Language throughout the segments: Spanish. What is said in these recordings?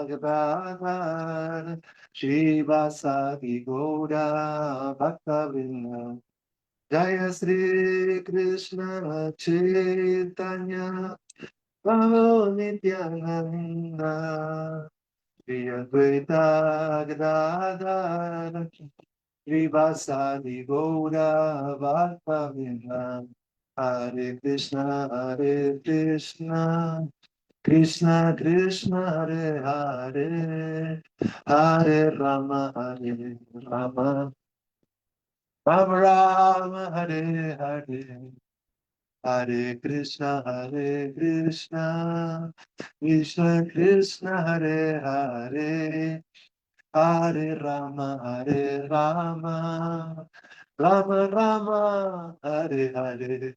Gadadhar Shivasadi Gaura Bhaktavrinda Jaya Sri Krishna Chaitanya Prabhu Nityananda Shri Advaita Gadadhar Srivasadi Gaura Bhaktavrinda Hare Krishna Krishna Krishna Hare Hare Hare Rama Hare Rama Rama Rama Hare Hare Hare Krishna Krishna Krishna Hare Hare Hare Rama Rama Rama Hare Hare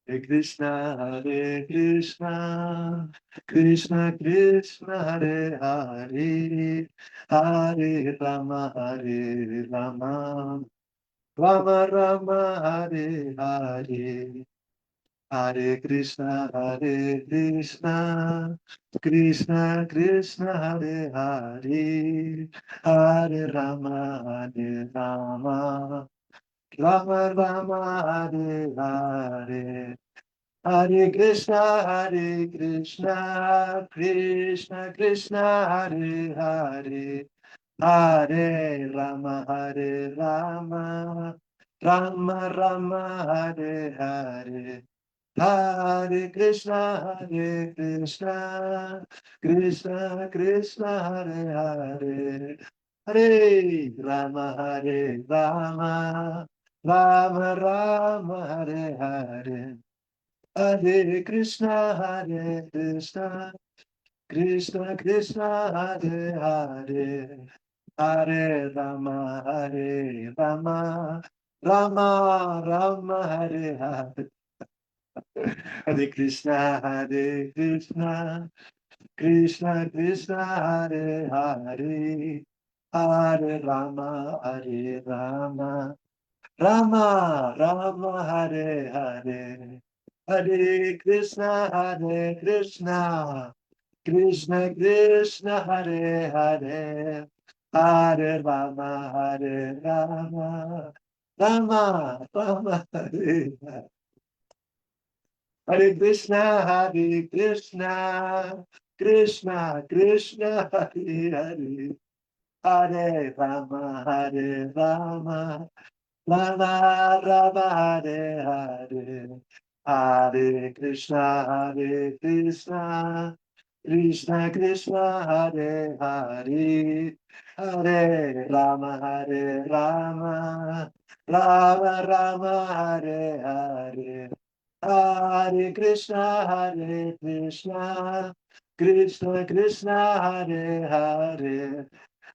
Hare Krishna, Krishna Krishna, Hare Hare, Hare Rama, Rama Rama, Hare Hare, Hare Krishna, Krishna Krishna, Hare Hare, Hare Rama, Rama Rama, Hare Hare. Hare Krishna, Krishna Krishna, Hare Hare, Hare Rama, Rama Rama, Hare Hare. Hare Krishna, Krishna Krishna, Hare Hare, Hare Rama, Rama Rama, Hare Hare. Hare Krishna, Krishna Krishna, Hare Hare, Hare Rama, Rama Rama, Hare Hare, Hare Krishna, Krishna Krishna, Hare Hare, Hare Rama, Rama Rama, Hare Hare. Hare Krishna, Krishna Krishna, Hare Hare, Hare Rama, Rama Rama, Hare Hare. Hare Krishna, Krishna Krishna, Hare Hare, Hare Rama, Rama Rama, Hare Hare. Hare Krishna, Krishna Krishna, Hare Hare, Hare Rama, Rama Rama, Hare Hare. Hare Krishna, Krishna Krishna, Hare Hare,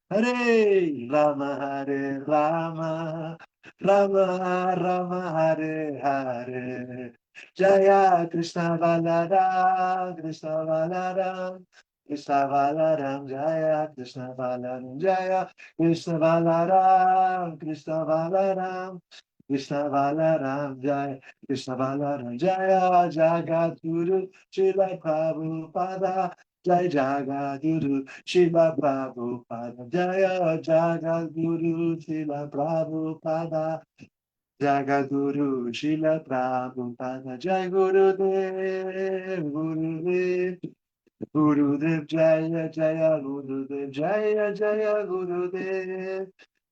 Hare Rama, Rama Rama, Hare Hare. Jaya Krishna Balaram, Krishna Balaram, Krishna Balaram, Jaya Krishna Balaram, Jaya Krishna Balaram, Krishna Balaram, Krishna Balaram, Jaya Krishna Balaram, Jaya Jagat Guru, Srila Prabhupada, Jai Jagadguru Srila Prabhupada, Jaya Jagadguru Srila Prabhupada, Jagadguru Srila Prabhupada, Jai Gurudev, Gurudev Jaya Jaya Gurudev Jaya Jaya Gurudev,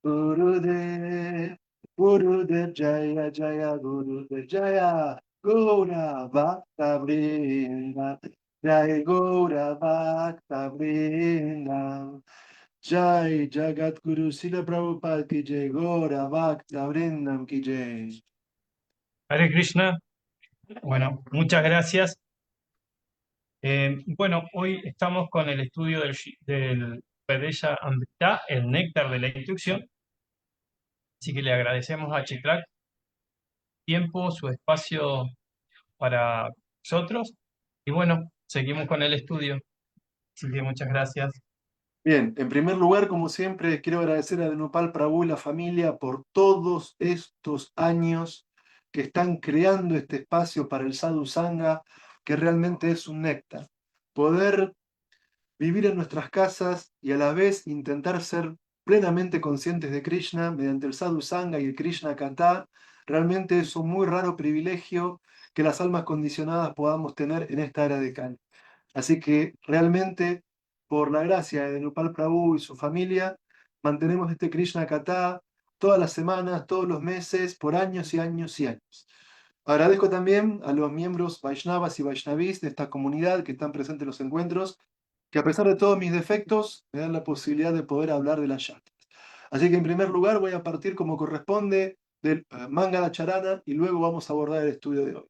Gurudev, Gurudev Jaya Jaya Gurudev Jaya, Gaura Bhakta Vrinda, Jai Gaura Bhakta Vrinda, Jai Jagat Guru Srila Prabhupada ki Jai, Gaura Bhakta Vrindam ki Jai. Hare Krishna. Bueno, muchas gracias. Bueno, hoy estamos con el estudio del Vedeya Amrita, el néctar de la instrucción. Así que le agradecemos a Chitrak tiempo, su espacio para nosotros. Y bueno, seguimos con el estudio. Así que muchas gracias. Bien, en primer lugar, como siempre, quiero agradecer a Dhenupal Prabhu y la familia por todos estos años que están creando este espacio para el Sadhu Sangha, que realmente es un néctar. Poder vivir en nuestras casas y a la vez intentar ser plenamente conscientes de Krishna mediante el Sadhu Sangha y el Krishna Kata, realmente es un muy raro privilegio que las almas condicionadas podamos tener en esta era de Kali. Así que realmente, por la gracia de Nupal Prabhu y su familia, mantenemos este Krishna Kata todas las semanas, todos los meses, por años y años y años. Agradezco también a los miembros Vaishnavas y Vaishnavis de esta comunidad que están presentes en los encuentros, que a pesar de todos mis defectos, me dan la posibilidad de poder hablar de las yatras. Así que en primer lugar voy a partir como corresponde del Mangala Charana y luego vamos a abordar el estudio de hoy.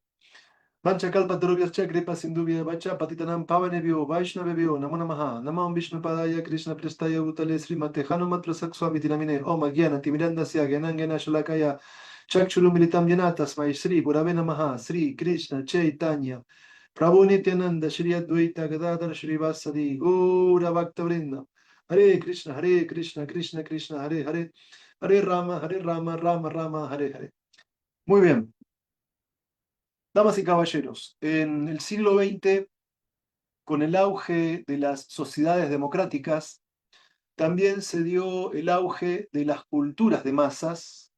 Vanchakalpatarubhyascha kripa sindhubhya vacha patitanam pavanebhyo vaishnavebhyo namo namaha namo Vishnupadaya Krishna prestaya bhutale Srimate Hanumat Prasak Swami Tinamine Om Agyana Timirandasya Gyanangena Shalakaya Chakshuru Militam Yana Tasmai Shri Gurave Namaha Sri Krishna Chaitanya Prabhu Nityananda Shri Advaita Gadadhar Shri Vasadi Gaura Bhakta Vrinda Hare Krishna Krishna Krishna Hare Hare Hare Rama Rama Rama Hare Hare. Muy bien. Damas y caballeros, en el siglo XX, con el auge de las sociedades democráticas, también se dio el auge de las culturas de masas,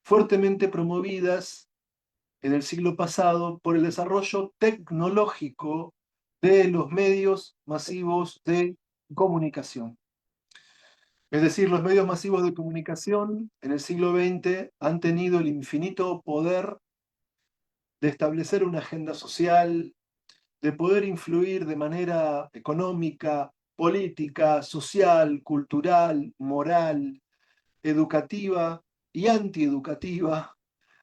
fuertemente promovidas en el siglo pasado por el desarrollo tecnológico de los medios masivos de comunicación. Es decir, los medios masivos de comunicación en el siglo XX han tenido el infinito poder de establecer una agenda social, de poder influir de manera económica, política, social, cultural, moral, educativa y antieducativa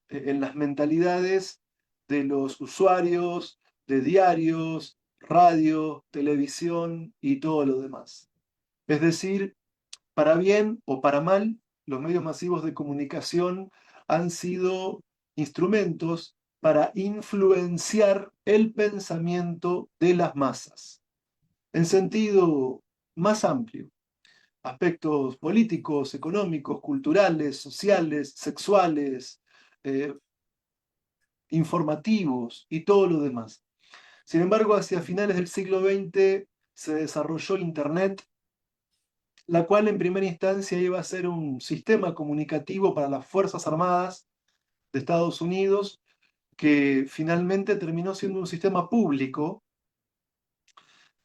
en las mentalidades de los usuarios de diarios, radio, televisión y todo lo demás. Es decir, para bien o para mal, los medios masivos de comunicación han sido instrumentos para influenciar el pensamiento de las masas, en sentido más amplio, aspectos políticos, económicos, culturales, sociales, sexuales, eh, informativos y todo lo demás. Sin embargo, hacia finales del siglo XX se desarrolló Internet, la cual en primera instancia iba a ser un sistema comunicativo para las Fuerzas Armadas de Estados Unidos, que finalmente terminó siendo un sistema público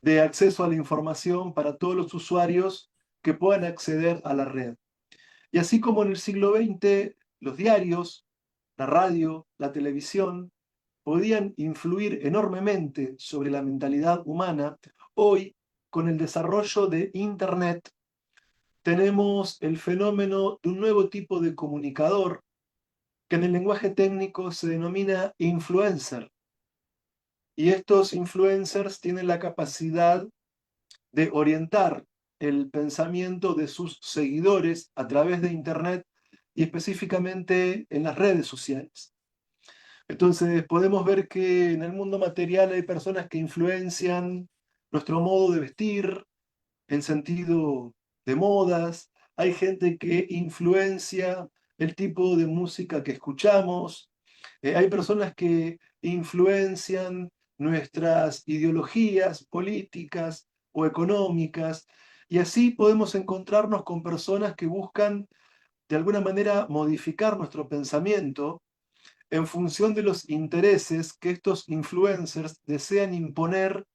de acceso a la información para todos los usuarios que puedan acceder a la red. Y así como en el siglo XX los diarios, la radio, la televisión podían influir enormemente sobre la mentalidad humana, hoy, con el desarrollo de Internet, tenemos el fenómeno de un nuevo tipo de comunicador que en el lenguaje técnico se denomina influencer. Y estos influencers tienen la capacidad de orientar el pensamiento de sus seguidores a través de Internet y específicamente en las redes sociales. Entonces podemos ver que en el mundo material hay personas que influencian nuestro modo de vestir, en sentido de modas, hay gente que influencia el tipo de música que escuchamos, hay personas que influencian nuestras ideologías políticas o económicas, y así podemos encontrarnos con personas que buscan de alguna manera modificar nuestro pensamiento en función de los intereses que estos influencers desean imponer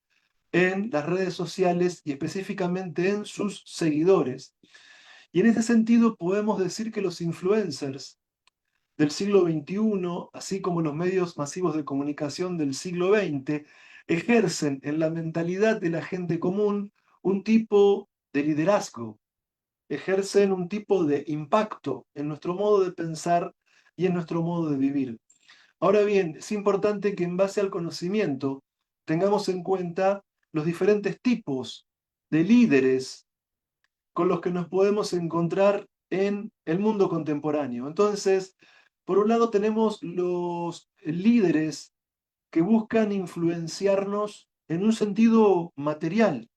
en las redes sociales y específicamente en sus seguidores. Y en ese sentido podemos decir que los influencers del siglo XXI, así como los medios masivos de comunicación del siglo XX, ejercen en la mentalidad de la gente común un tipo de liderazgo, ejercen un tipo de impacto en nuestro modo de pensar y en nuestro modo de vivir. Ahora bien, es importante que en base al conocimiento tengamos en cuenta los diferentes tipos de líderes con los que nos podemos encontrar en el mundo contemporáneo. Entonces, por un lado tenemos los líderes que buscan influenciarnos en un sentido material.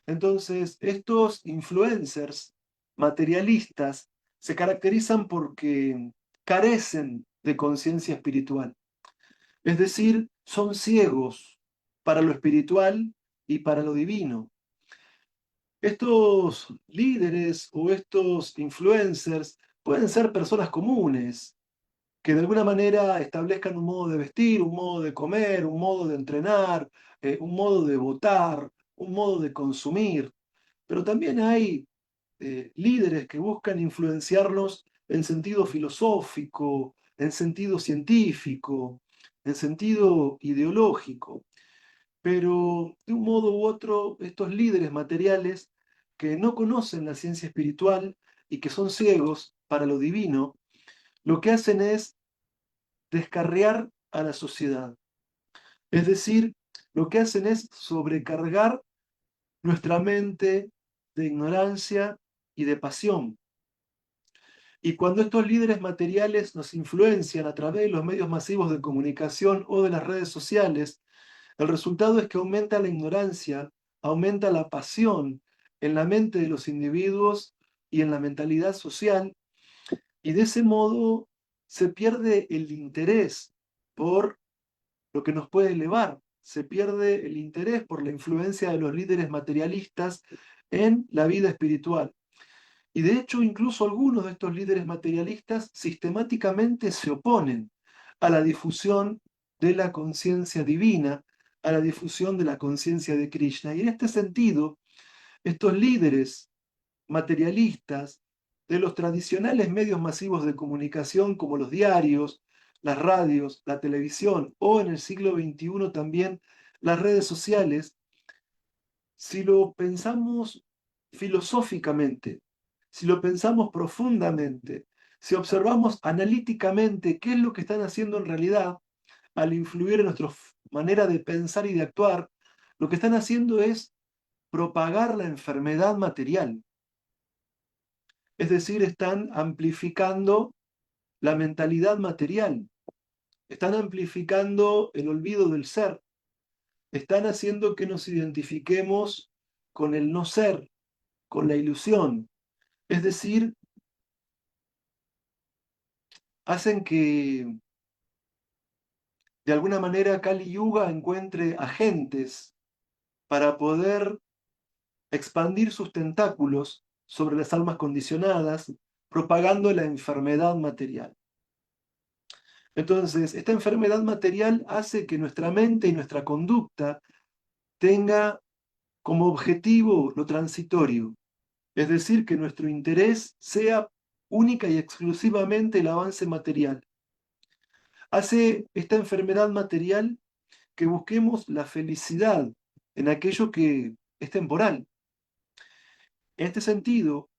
Entonces, estos influencers materialistas se caracterizan porque carecen de conciencia espiritual. Es decir, son ciegos para lo espiritual y para lo divino. Estos líderes o estos influencers pueden ser personas comunes, que de alguna manera establezcan un modo de vestir, un modo de comer, un modo de entrenar, un modo de votar, un modo de consumir. Pero también hay líderes que buscan influenciarnos en sentido filosófico, en sentido científico, en sentido ideológico. Pero de un modo u otro, estos líderes materiales que no conocen la ciencia espiritual y que son ciegos para lo divino, lo que hacen es descarriar a la sociedad. Es decir, lo que hacen es sobrecargar nuestra mente de ignorancia y de pasión. Y cuando estos líderes materiales nos influencian a través de los medios masivos de comunicación o de las redes sociales, el resultado es que aumenta la ignorancia, aumenta la pasión en la mente de los individuos y en la mentalidad social, y de ese modo se pierde el interés por lo que nos puede elevar, se pierde el interés por la influencia de los líderes materialistas en la vida espiritual. Y de hecho, incluso algunos de estos líderes materialistas sistemáticamente se oponen a la difusión de la conciencia divina, a la difusión de la conciencia de Krishna. Y en este sentido, estos líderes materialistas de los tradicionales medios masivos de comunicación como los diarios, las radios, la televisión o en el siglo XXI también las redes sociales, si lo pensamos filosóficamente, si lo pensamos profundamente, si observamos analíticamente qué es lo que están haciendo en realidad al influir en nuestra manera de pensar y de actuar, lo que están haciendo es propagar la enfermedad material. Es decir, están amplificando la mentalidad material, están amplificando el olvido del ser, están haciendo que nos identifiquemos con el no ser, con la ilusión. Es decir, hacen que de alguna manera Kali Yuga encuentre agentes para poder expandir sus tentáculos sobre las almas condicionadas, propagando la enfermedad material. Entonces, esta enfermedad material hace que nuestra mente y nuestra conducta tenga como objetivo lo transitorio, es decir, que nuestro interés sea única y exclusivamente el avance material. Hace esta enfermedad material que busquemos la felicidad en aquello que es temporal. En este sentido,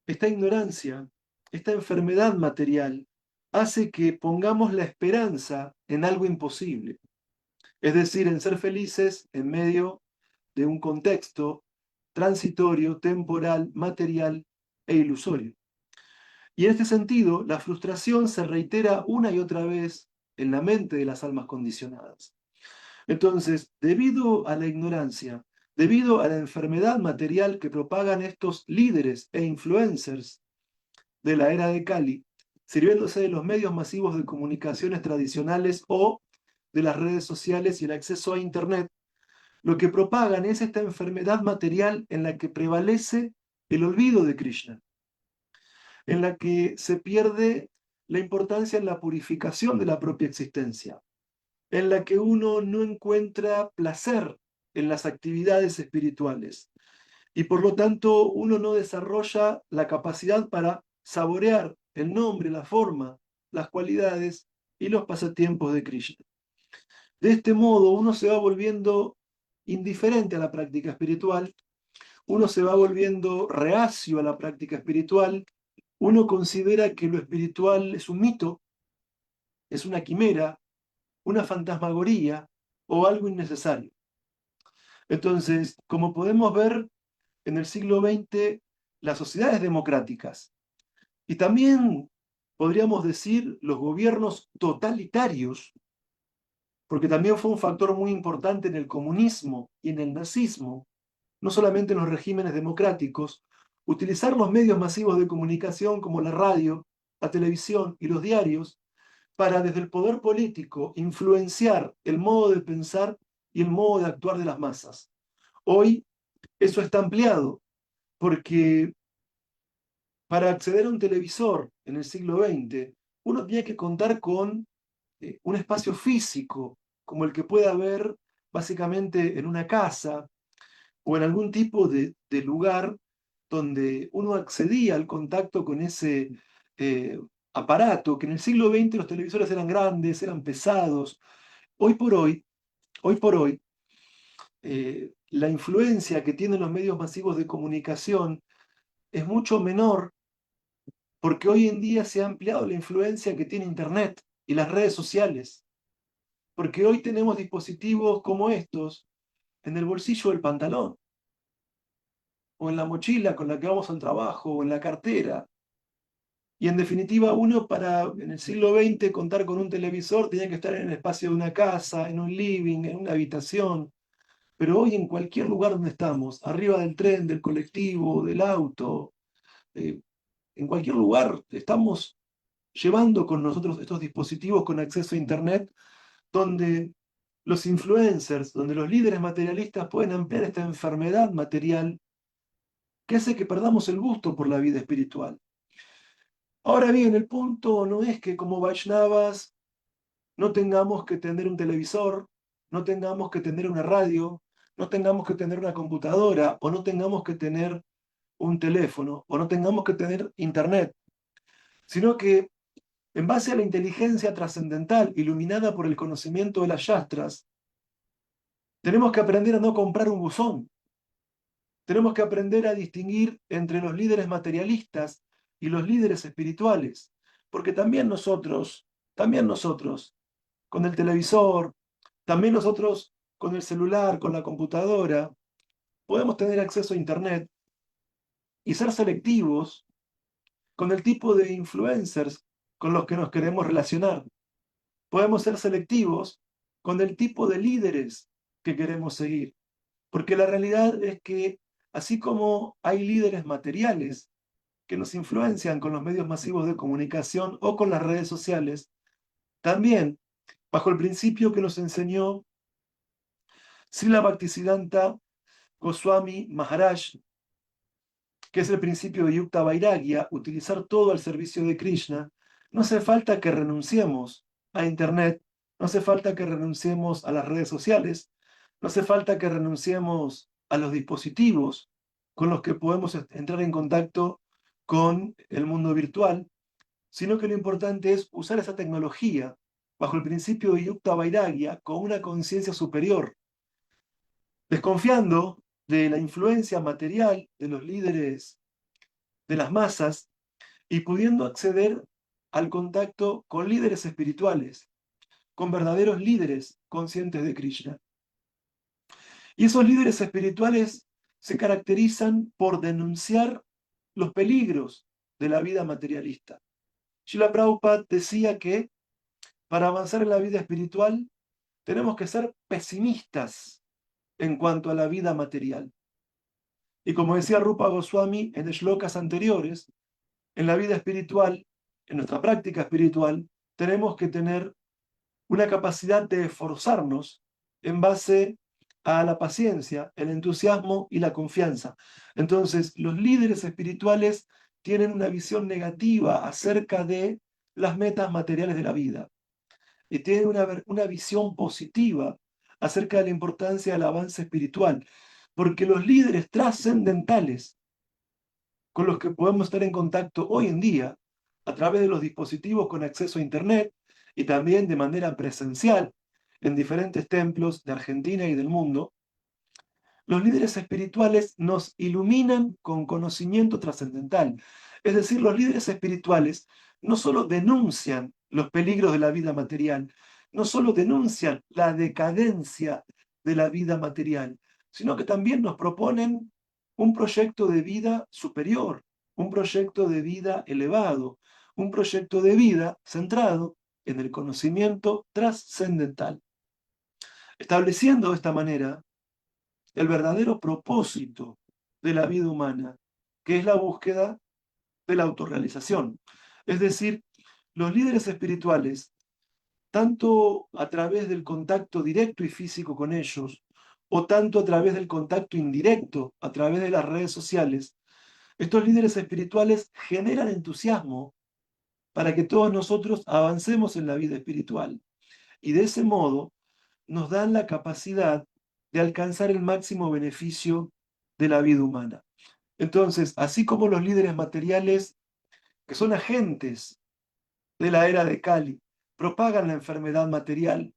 esta ignorancia, esta enfermedad material, hace que pongamos la esperanza en algo imposible, es decir, en ser felices en medio de un contexto transitorio, temporal, material e ilusorio. Y en este sentido, la frustración se reitera una y otra vez en la mente de las almas condicionadas. Entonces, debido a la ignorancia, debido a la enfermedad material que propagan estos líderes e influencers de la era de Kali, sirviéndose de los medios masivos de comunicaciones tradicionales o de las redes sociales y el acceso a Internet, lo que propagan es esta enfermedad material en la que prevalece el olvido de Krishna, en la que se pierde la importancia en la purificación de la propia existencia, en la que uno no encuentra placer en las actividades espirituales y por lo tanto uno no desarrolla la capacidad para saborear el nombre, la forma, las cualidades y los pasatiempos de Krishna. De este modo uno se va volviendo indiferente a la práctica espiritual, uno se va volviendo reacio a la práctica espiritual, uno considera que lo espiritual es un mito, es una quimera, una fantasmagoría o algo innecesario. Entonces, como podemos ver en el siglo XX, las sociedades democráticas y también podríamos decir los gobiernos totalitarios, porque también fue un factor muy importante en el comunismo y en el nazismo, no solamente en los regímenes democráticos, utilizar los medios masivos de comunicación como la radio, la televisión y los diarios para desde el poder político influenciar el modo de pensar y el modo de actuar de las masas. Hoy Eso está ampliado, porque para acceder a un televisor en el siglo XX, uno tiene que contar con un espacio físico, como el que puede haber básicamente en una casa o en algún tipo de lugar donde uno accedía al contacto con ese eh, aparato, que en el siglo XX los televisores eran grandes, eran pesados. Hoy por hoy, hoy por hoy, la influencia que tienen los medios masivos de comunicación es mucho menor porque hoy en día se ha ampliado la influencia que tiene Internet y las redes sociales, porque hoy tenemos dispositivos como estos en el bolsillo del pantalón, o en la mochila con la que vamos al trabajo, o en la cartera. Y en definitiva, uno para en el siglo XX contar con un televisor tenía que estar en el espacio de una casa, en un living, en una habitación. Pero hoy en cualquier lugar donde estamos, arriba del tren, del colectivo, del auto, eh, en cualquier lugar estamos llevando con nosotros estos dispositivos con acceso a Internet, donde los influencers, donde los líderes materialistas pueden ampliar esta enfermedad material que hace que perdamos el gusto por la vida espiritual. Ahora bien, el punto no es que como Vaishnavas no tengamos que tener un televisor, no tengamos que tener una radio, no tengamos que tener una computadora, o no tengamos que tener un teléfono, o no tengamos que tener internet, sino que en base a la inteligencia trascendental iluminada por el conocimiento de las yastras, tenemos que aprender a no comprar un buzón. Tenemos que aprender a distinguir entre los líderes materialistas y los líderes espirituales, porque también nosotros, con el televisor, también nosotros con el celular, con la computadora, podemos tener acceso a Internet y ser selectivos con el tipo de influencers con los que nos queremos relacionar. Podemos ser selectivos con el tipo de líderes que queremos seguir, porque la realidad es que así como hay líderes materiales que nos influencian con los medios masivos de comunicación o con las redes sociales, también bajo el principio que nos enseñó Srila Bhaktisiddhanta Goswami Maharaj, que es el principio de Yukta Vairagya, utilizar todo al servicio de Krishna, no hace falta que renunciemos a Internet, no hace falta que renunciemos a las redes sociales, no hace falta que renunciemos a los dispositivos con los que podemos entrar en contacto con el mundo virtual, sino que lo importante es usar esa tecnología bajo el principio de Yukta Vairagya con una conciencia superior, desconfiando de la influencia material de los líderes de las masas y pudiendo acceder al contacto con líderes espirituales, con verdaderos líderes conscientes de Krishna. Y esos líderes espirituales se caracterizan por denunciar los peligros de la vida materialista. Srila Prabhupada decía que para avanzar en la vida espiritual tenemos que ser pesimistas en cuanto a la vida material. Y como decía Rupa Goswami en shlokas anteriores, en la vida espiritual, en nuestra práctica espiritual, tenemos que tener una capacidad de esforzarnos en base a la paciencia, el entusiasmo y la confianza. Entonces, los líderes espirituales tienen una visión negativa acerca de las metas materiales de la vida y tienen una visión positiva acerca de la importancia del avance espiritual, porque los líderes trascendentales con los que podemos estar en contacto hoy en día a través de los dispositivos con acceso a Internet y también de manera presencial en diferentes templos de Argentina y del mundo, los líderes espirituales nos iluminan con conocimiento trascendental. Es decir, los líderes espirituales no solo denuncian los peligros de la vida material, no solo denuncian la decadencia de la vida material, sino que también nos proponen un proyecto de vida superior, un proyecto de vida elevado, un proyecto de vida centrado en el conocimiento trascendental, estableciendo de esta manera el verdadero propósito de la vida humana, que es la búsqueda de la autorrealización. Es decir, los líderes espirituales, tanto a través del contacto directo y físico con ellos, o tanto a través del contacto indirecto, a través de las redes sociales, estos líderes espirituales generan entusiasmo para que todos nosotros avancemos en la vida espiritual. Y de ese modo nos dan la capacidad de alcanzar el máximo beneficio de la vida humana. Entonces, así como los líderes materiales, que son agentes de la era de Cali, propagan la enfermedad material,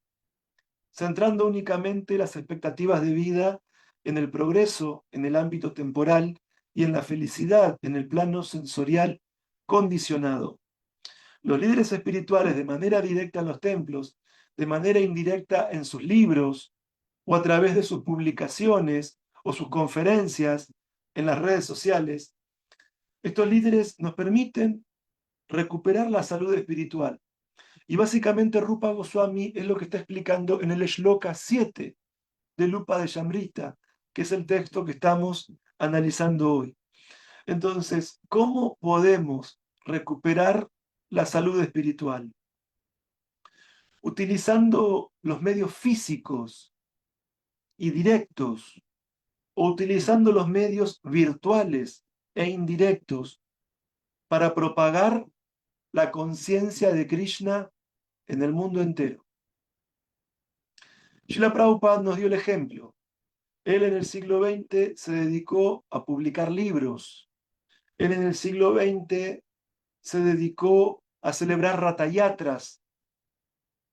centrando únicamente las expectativas de vida en el progreso en el ámbito temporal y en la felicidad en el plano sensorial condicionado. Los líderes espirituales, de manera directa en los templos, de manera indirecta en sus libros o a través de sus publicaciones o sus conferencias en las redes sociales, estos líderes nos permiten recuperar la salud espiritual. Y básicamente Rupa Goswami es lo que está explicando en el Shloka 7 de Lupa de Shamrita, que es el texto que estamos analizando hoy. Entonces, ¿cómo podemos recuperar la salud espiritual? Utilizando los medios físicos y directos, o utilizando los medios virtuales e indirectos para propagar la conciencia de Krishna en el mundo entero. Srila Prabhupada nos dio el ejemplo. Él en el siglo XX se dedicó a publicar libros. Él en el siglo XX se dedicó a celebrar ratayatras.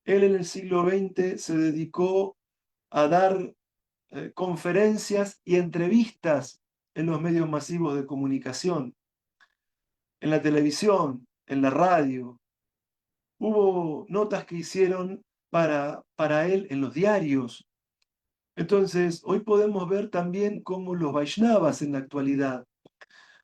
Él en el siglo XX se dedicó a dar conferencias y entrevistas en los medios masivos de comunicación, en la televisión, en la radio. Hubo notas que hicieron para él en los diarios. Entonces, hoy podemos ver también cómo los Vaishnavas en la actualidad,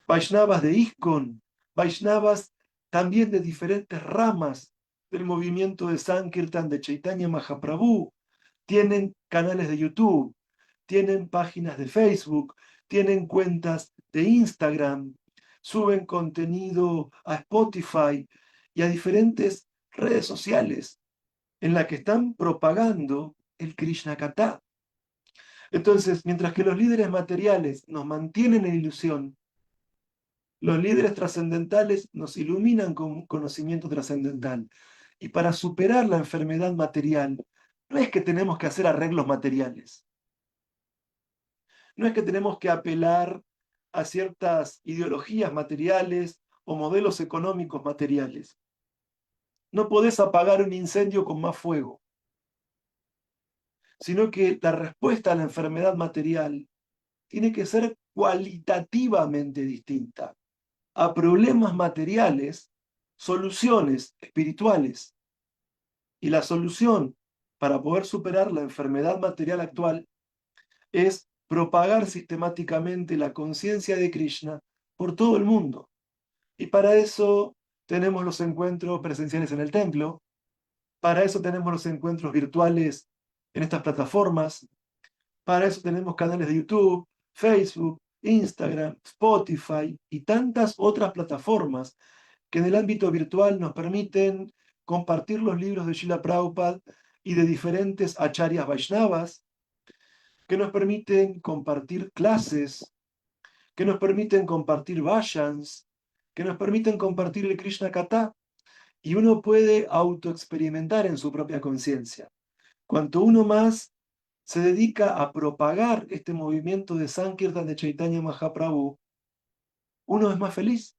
Vaishnavas de ISKCON, Vaishnavas también de diferentes ramas del movimiento de Sankirtan de Chaitanya Mahaprabhu, tienen canales de YouTube, tienen páginas de Facebook, tienen cuentas de Instagram, suben contenido a Spotify y a diferentes redes sociales en las que están propagando el Krishna Katha. Entonces, mientras que los líderes materiales nos mantienen en ilusión, los líderes trascendentales nos iluminan con conocimiento trascendental. Y para superar la enfermedad material, no es que tenemos que hacer arreglos materiales. No es que tenemos que apelar a ciertas ideologías materiales o modelos económicos materiales. No podés apagar un incendio con más fuego, sino que la respuesta a la enfermedad material tiene que ser cualitativamente distinta. A problemas materiales, soluciones espirituales. Y la solución para poder superar la enfermedad material actual es propagar sistemáticamente la conciencia de Krishna por todo el mundo. Y para eso tenemos los encuentros presenciales en el templo, para eso tenemos los encuentros virtuales en estas plataformas, para eso tenemos canales de YouTube, Facebook, Instagram, Spotify y tantas otras plataformas que en el ámbito virtual nos permiten compartir los libros de Srila Prabhupada y de diferentes acharyas Vaishnavas, que nos permiten compartir clases, que nos permiten compartir vayans, que nos permiten compartir el Krishna Katha, y uno puede autoexperimentar en su propia conciencia. Cuanto uno más se dedica a propagar este movimiento de Sankirtan de Chaitanya Mahaprabhu, uno es más feliz.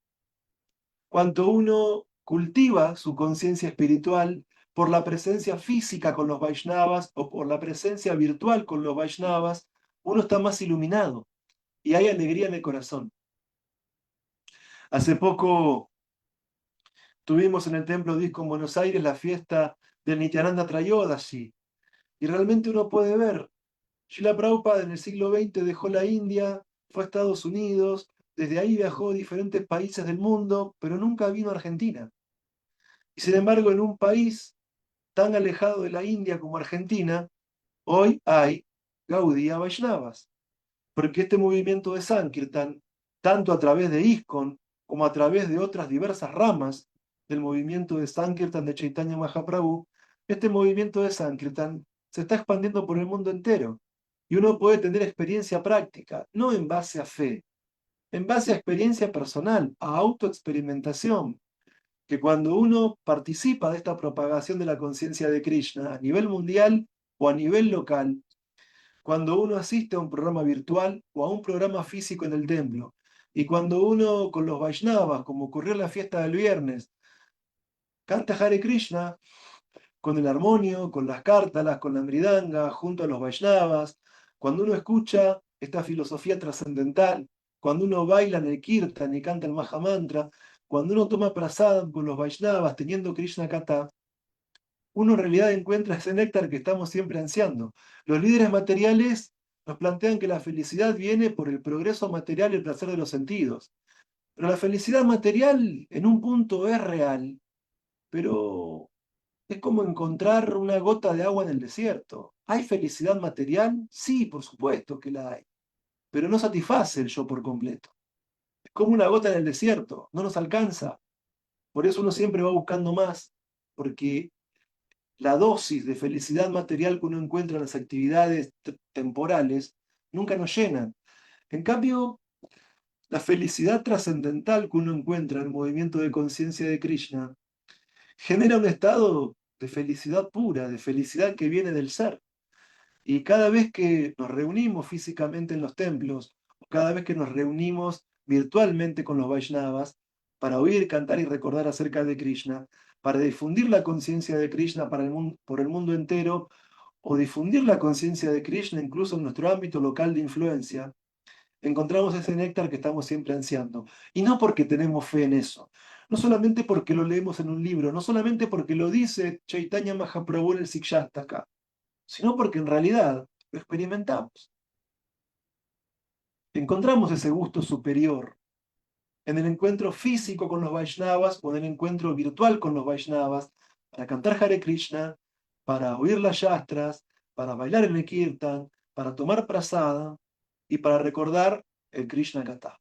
Cuanto uno cultiva su conciencia espiritual por la presencia física con los Vaishnavas o por la presencia virtual con los Vaishnavas, uno está más iluminado y hay alegría en el corazón. Hace poco tuvimos en el Templo Disco en Buenos Aires la fiesta del Nityananda Trayodashi y realmente uno puede ver, Srila Prabhupada en el siglo XX dejó la India, fue a Estados Unidos, desde ahí viajó a diferentes países del mundo, pero nunca vino a Argentina. Y sin embargo, en un país tan alejado de la India como Argentina, hoy hay Gaudiya Vaishnavas, porque este movimiento de Sankirtan, tanto a través de ISKCON como a través de otras diversas ramas del movimiento de Sankirtan de Chaitanya Mahaprabhu, este movimiento de Sankirtan se está expandiendo por el mundo entero. Y uno puede tener experiencia práctica, no en base a fe, en base a experiencia personal, a autoexperimentación, que cuando uno participa de esta propagación de la conciencia de Krishna a nivel mundial o a nivel local, cuando uno asiste a un programa virtual o a un programa físico en el templo, y cuando uno con los Vaishnavas, como ocurrió en la fiesta del viernes, canta Hare Krishna con el armonio, con las cártalas, con la mridanga, junto a los Vaishnavas, cuando uno escucha esta filosofía trascendental, cuando uno baila en el kirtan y canta el Mahamantra, cuando uno toma prasadam con los Vaishnavas teniendo Krishna Kata, uno en realidad encuentra ese néctar que estamos siempre ansiando. Los líderes materiales nos plantean que la felicidad viene por el progreso material y el placer de los sentidos. Pero la felicidad material en un punto es real, pero es como encontrar una gota de agua en el desierto. ¿Hay felicidad material? Sí, por supuesto que la hay, pero no satisface el yo por completo. Es como una gota en el desierto, no nos alcanza. Por eso uno siempre va buscando más, porque la dosis de felicidad material que uno encuentra en las actividades temporales nunca nos llenan. En cambio, la felicidad trascendental que uno encuentra en el movimiento de conciencia de Krishna genera un estado de felicidad pura, de felicidad que viene del ser. Y cada vez que nos reunimos físicamente en los templos, o cada vez que nos reunimos virtualmente con los Vaishnavas, para oír, cantar y recordar acerca de Krishna, para difundir la conciencia de Krishna para el mundo, por el mundo entero, o difundir la conciencia de Krishna incluso en nuestro ámbito local de influencia, encontramos ese néctar que estamos siempre ansiando. Y no porque tenemos fe en eso, no solamente porque lo leemos en un libro, no solamente porque lo dice Chaitanya Mahaprabhu en el Sikshastaka, sino porque en realidad lo experimentamos. Encontramos ese gusto superior en el encuentro físico con los Vaishnavas o en el encuentro virtual con los Vaishnavas para cantar Hare Krishna, para oír las yastras, para bailar en el kirtan, para tomar prasada y para recordar el Krishna Katha.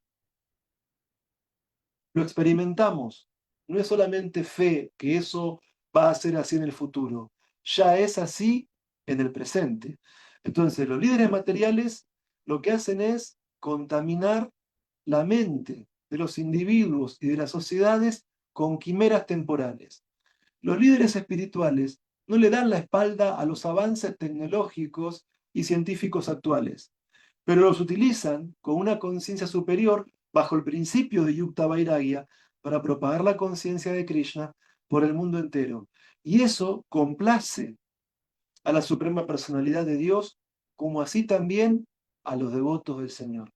Lo experimentamos. No es solamente fe que eso va a ser así en el futuro, ya es así en el presente. Entonces, los líderes materiales lo que hacen es contaminar la mente de los individuos y de las sociedades con quimeras temporales. Los líderes espirituales no le dan la espalda a los avances tecnológicos y científicos actuales, pero los utilizan con una conciencia superior bajo el principio de Yukta Vairagya para propagar la conciencia de Krishna por el mundo entero. Y eso complace a la Suprema Personalidad de Dios, como así también a los devotos del Señor.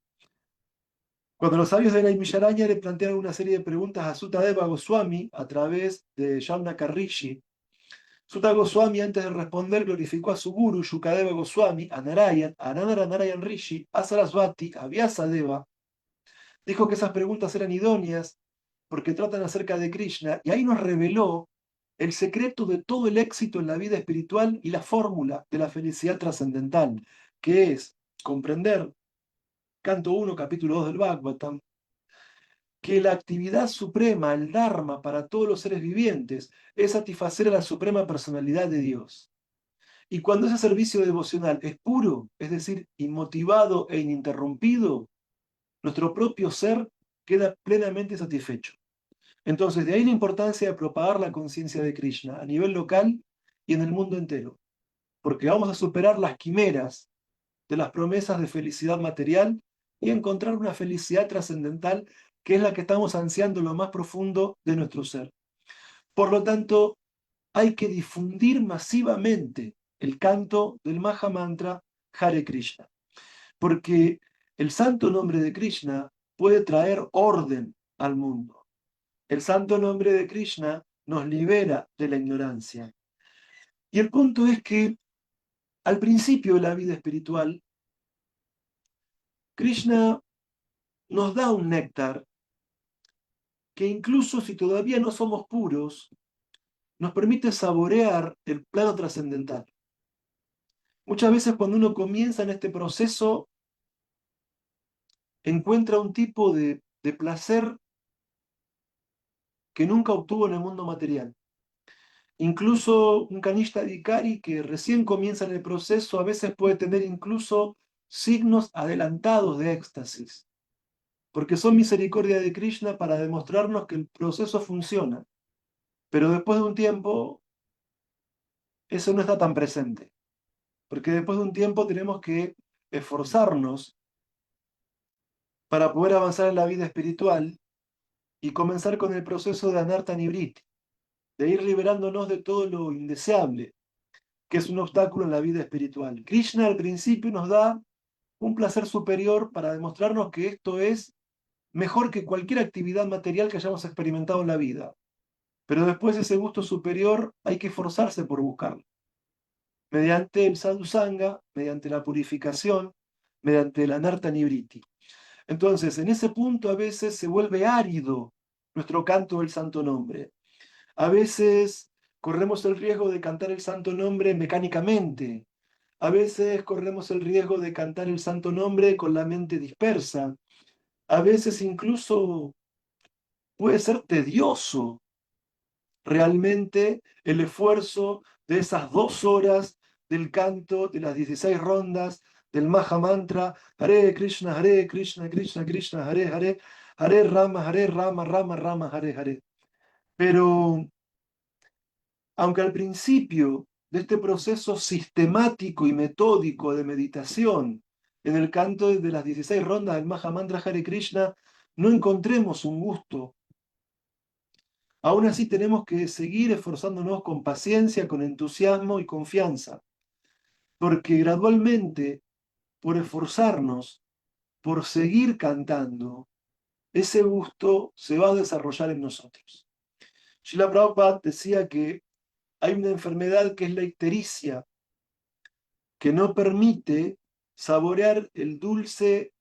Cuando los sabios de la Naimisharanya le plantearon una serie de preguntas a Sutadeva Goswami a través de Jaunaka Rishi, Sutta Goswami, antes de responder, glorificó a su guru, Shukadeva Goswami, a Narayan, a Narada Narayan Rishi, a Sarasvati, a Vyasadeva. Dijo que esas preguntas eran idóneas porque tratan acerca de Krishna, y ahí nos reveló el secreto de todo el éxito en la vida espiritual y la fórmula de la felicidad trascendental, que es comprender, canto 1, capítulo 2 del Bhagavatam, que la actividad suprema, el Dharma para todos los seres vivientes, es satisfacer a la suprema personalidad de Dios. Y cuando ese servicio devocional es puro, es decir, inmotivado e ininterrumpido, nuestro propio ser queda plenamente satisfecho. Entonces, de ahí la importancia de propagar la conciencia de Krishna a nivel local y en el mundo entero, porque vamos a superar las quimeras de las promesas de felicidad material y encontrar una felicidad trascendental que es la que estamos ansiando en lo más profundo de nuestro ser. Por lo tanto, hay que difundir masivamente el canto del Maha Mantra Hare Krishna, porque el santo nombre de Krishna puede traer orden al mundo. El santo nombre de Krishna nos libera de la ignorancia. Y el punto es que al principio de la vida espiritual, Krishna nos da un néctar que incluso si todavía no somos puros, nos permite saborear el plano trascendental. Muchas veces cuando uno comienza en este proceso, encuentra un tipo de placer que nunca obtuvo en el mundo material. Incluso un Kanishta Adhikari que recién comienza en el proceso a veces puede tener incluso signos adelantados de éxtasis, porque son misericordia de Krishna para demostrarnos que el proceso funciona. Pero después de un tiempo, eso no está tan presente, porque después de un tiempo tenemos que esforzarnos para poder avanzar en la vida espiritual y comenzar con el proceso de Anartha Nivriti, de ir liberándonos de todo lo indeseable, que es un obstáculo en la vida espiritual. Krishna al principio nos da un placer superior para demostrarnos que esto es mejor que cualquier actividad material que hayamos experimentado en la vida. Pero después ese gusto superior hay que esforzarse por buscarlo. Mediante el sadhusanga, mediante la purificación, mediante el anartha nivriti. Entonces, en ese punto a veces se vuelve árido nuestro canto del santo nombre. A veces corremos el riesgo de cantar el santo nombre mecánicamente. A veces corremos el riesgo de cantar el santo nombre con la mente dispersa. A veces incluso puede ser tedioso realmente el esfuerzo de esas 2 horas del canto de las 16 rondas del Maha Mantra, Hare Krishna, Krishna Krishna, Hare Rama, Rama Rama, Hare Hare. Pero aunque al principio de este proceso sistemático y metódico de meditación, en el canto de las 16 rondas del Maha Mantra Hare Krishna, no encontremos un gusto. Aún así tenemos que seguir esforzándonos con paciencia, con entusiasmo y confianza, porque gradualmente, por esforzarnos, por seguir cantando, ese gusto se va a desarrollar en nosotros. Srila Prabhupada decía que hay una enfermedad que es la ictericia, que no permite saborear el dulce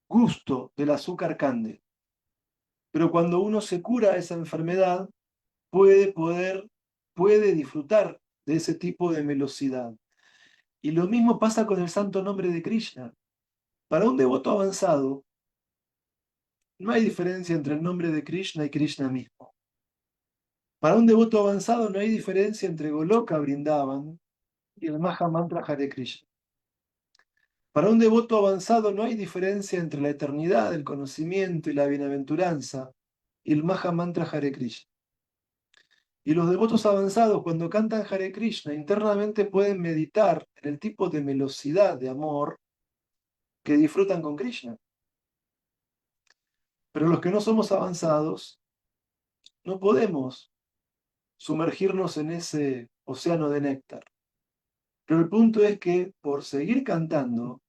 gusto del azúcar cande. Pero cuando uno se cura esa enfermedad, puede disfrutar de ese tipo de melosidad. Y lo mismo pasa con el santo nombre de Krishna. Para un devoto avanzado, no hay diferencia entre el nombre de Krishna y Krishna mismo. Para un devoto avanzado no hay diferencia entre Goloka Vrindavan y el Maha Mantra Hare Krishna. Para un devoto avanzado no hay diferencia entre la eternidad, el conocimiento y la bienaventuranza y el Maha Mantra Hare Krishna. Y los devotos avanzados, cuando cantan Hare Krishna, internamente pueden meditar en el tipo de melosidad de amor que disfrutan con Krishna. Pero los que no somos avanzados, no podemos sumergirnos en ese océano de néctar. Pero el punto es que por seguir cantando,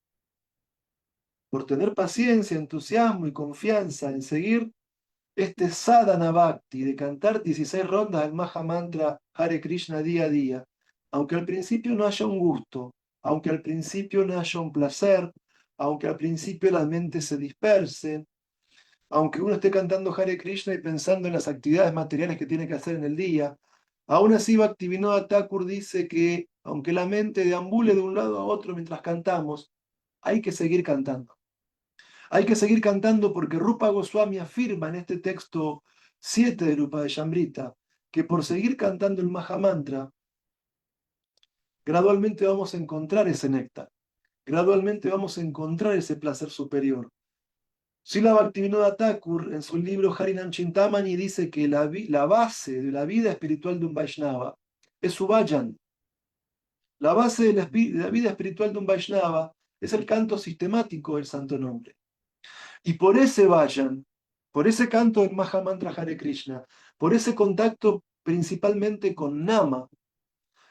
por tener paciencia, entusiasmo y confianza en seguir este sadhana bhakti de cantar 16 rondas del Maha Mantra Hare Krishna día a día, aunque al principio no haya un gusto, aunque al principio no haya un placer, aunque al principio la mente se disperse, aunque uno esté cantando Hare Krishna y pensando en las actividades materiales que tiene que hacer en el día, aún así Bhaktivinoda Thakur dice que aunque la mente deambule de un lado a otro mientras cantamos, hay que seguir cantando. Hay que seguir cantando porque Rupa Goswami afirma en este texto 7 de Rupa de Shambrita que por seguir cantando el Maha Mantra, gradualmente vamos a encontrar ese néctar, gradualmente vamos a encontrar ese placer superior. Srila Bhaktivinoda Thakur en su libro Harinam Chintamani dice que la base de la vida espiritual de un Vaishnava es su vayan. La base de la vida espiritual de un Vaishnava es el canto sistemático del Santo Nombre. Y por ese vayan, por ese canto del Maha Mantra Hare Krishna, por ese contacto principalmente con Nama,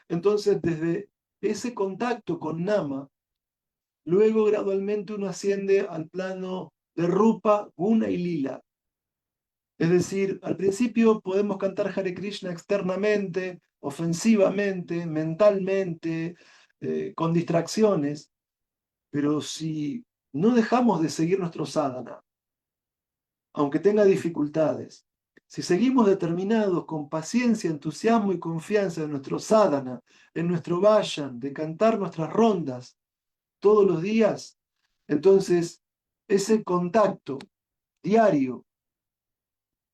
entonces desde ese contacto con Nama, luego gradualmente uno asciende al plano de Rupa, Guna y Lila. Es decir, al principio podemos cantar Hare Krishna externamente, ofensivamente, mentalmente, con distracciones, pero si no dejamos de seguir nuestro sadhana, aunque tenga dificultades, si seguimos determinados con paciencia, entusiasmo y confianza en nuestro sadhana, en nuestro vayan, de cantar nuestras rondas todos los días, entonces ese contacto diario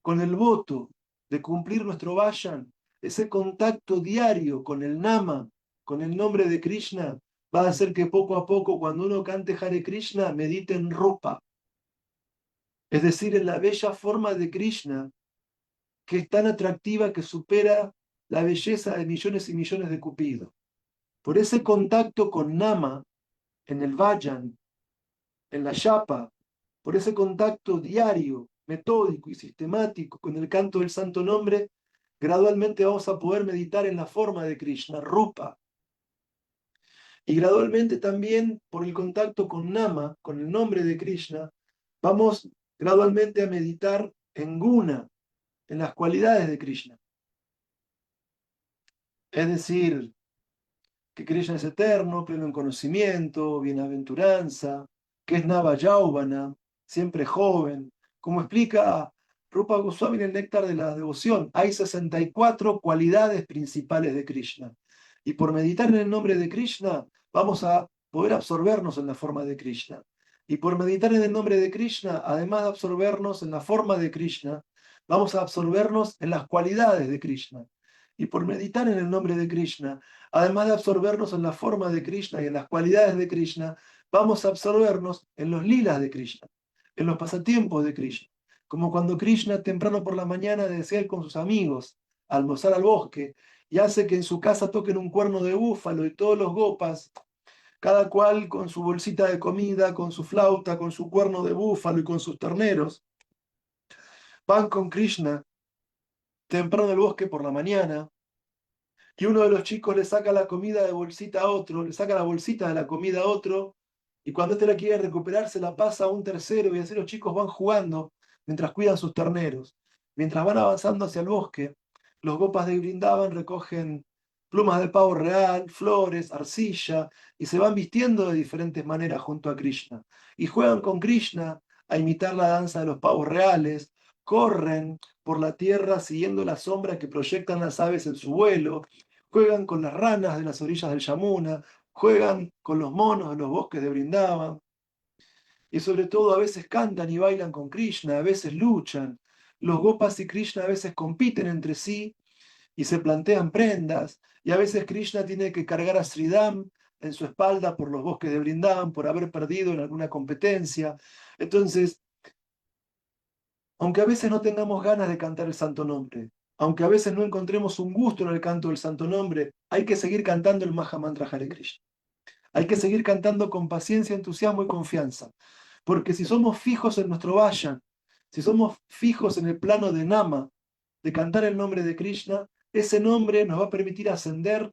con el voto de cumplir nuestro vayan, ese contacto diario con el nama, con el nombre de Krishna, va a hacer que poco a poco, cuando uno cante Hare Krishna, medite en Rupa, es decir, en la bella forma de Krishna, que es tan atractiva que supera la belleza de millones y millones de cupidos. Por ese contacto con Nama, en el Vayan, en la Yapa, por ese contacto diario, metódico y sistemático con el canto del Santo Nombre, gradualmente vamos a poder meditar en la forma de Krishna, Rupa. Y gradualmente también por el contacto con Nama, con el nombre de Krishna, vamos gradualmente a meditar en Guna, en las cualidades de Krishna. Es decir, que Krishna es eterno, pleno en conocimiento, bienaventuranza, que es Nava Yauvana, siempre joven. Como explica Rupa Goswami en el Néctar de la Devoción, hay 64 cualidades principales de Krishna. Y por meditar en el nombre de Krishna, vamos a poder absorbernos en la forma de Krishna. Y por meditar en el nombre de Krishna, además de absorbernos en la forma de Krishna, vamos a absorbernos en las cualidades de Krishna. Y por meditar en el nombre de Krishna, además de absorbernos en la forma de Krishna y en las cualidades de Krishna, vamos a absorbernos en los lilas de Krishna, en los pasatiempos de Krishna. Como cuando Krishna temprano por la mañana desea ir con sus amigos a almorzar al bosque y hace que en su casa toquen un cuerno de búfalo y todos los gopas, cada cual con su bolsita de comida, con su flauta, con su cuerno de búfalo y con sus terneros, van con Krishna temprano del bosque por la mañana y uno de los chicos le saca la comida de bolsita a otro, le saca la bolsita de la comida a otro, y cuando este la quiere recuperar, se la pasa a un tercero, y así los chicos van jugando mientras cuidan sus terneros. Mientras van avanzando hacia el bosque, los gopas de Brindavan recogen plumas de pavo real, flores, arcilla, y se van vistiendo de diferentes maneras junto a Krishna. Y juegan con Krishna a imitar la danza de los pavos reales, corren por la tierra siguiendo la sombra que proyectan las aves en su vuelo, juegan con las ranas de las orillas del Yamuna, juegan con los monos de los bosques de Brindavan, y sobre todo a veces cantan y bailan con Krishna, a veces luchan. Los gopas y Krishna a veces compiten entre sí y se plantean prendas, y a veces Krishna tiene que cargar a Sridham en su espalda por los bosques de Brindavan por haber perdido en alguna competencia. Entonces, aunque a veces no tengamos ganas de cantar el Santo Nombre, aunque a veces no encontremos un gusto en el canto del Santo Nombre, hay que seguir cantando el Maha Mantra Hare Krishna. Hay que seguir cantando con paciencia, entusiasmo y confianza. Porque si somos fijos en nuestro vayan, si somos fijos en el plano de Nama, de cantar el nombre de Krishna, ese nombre nos va a permitir ascender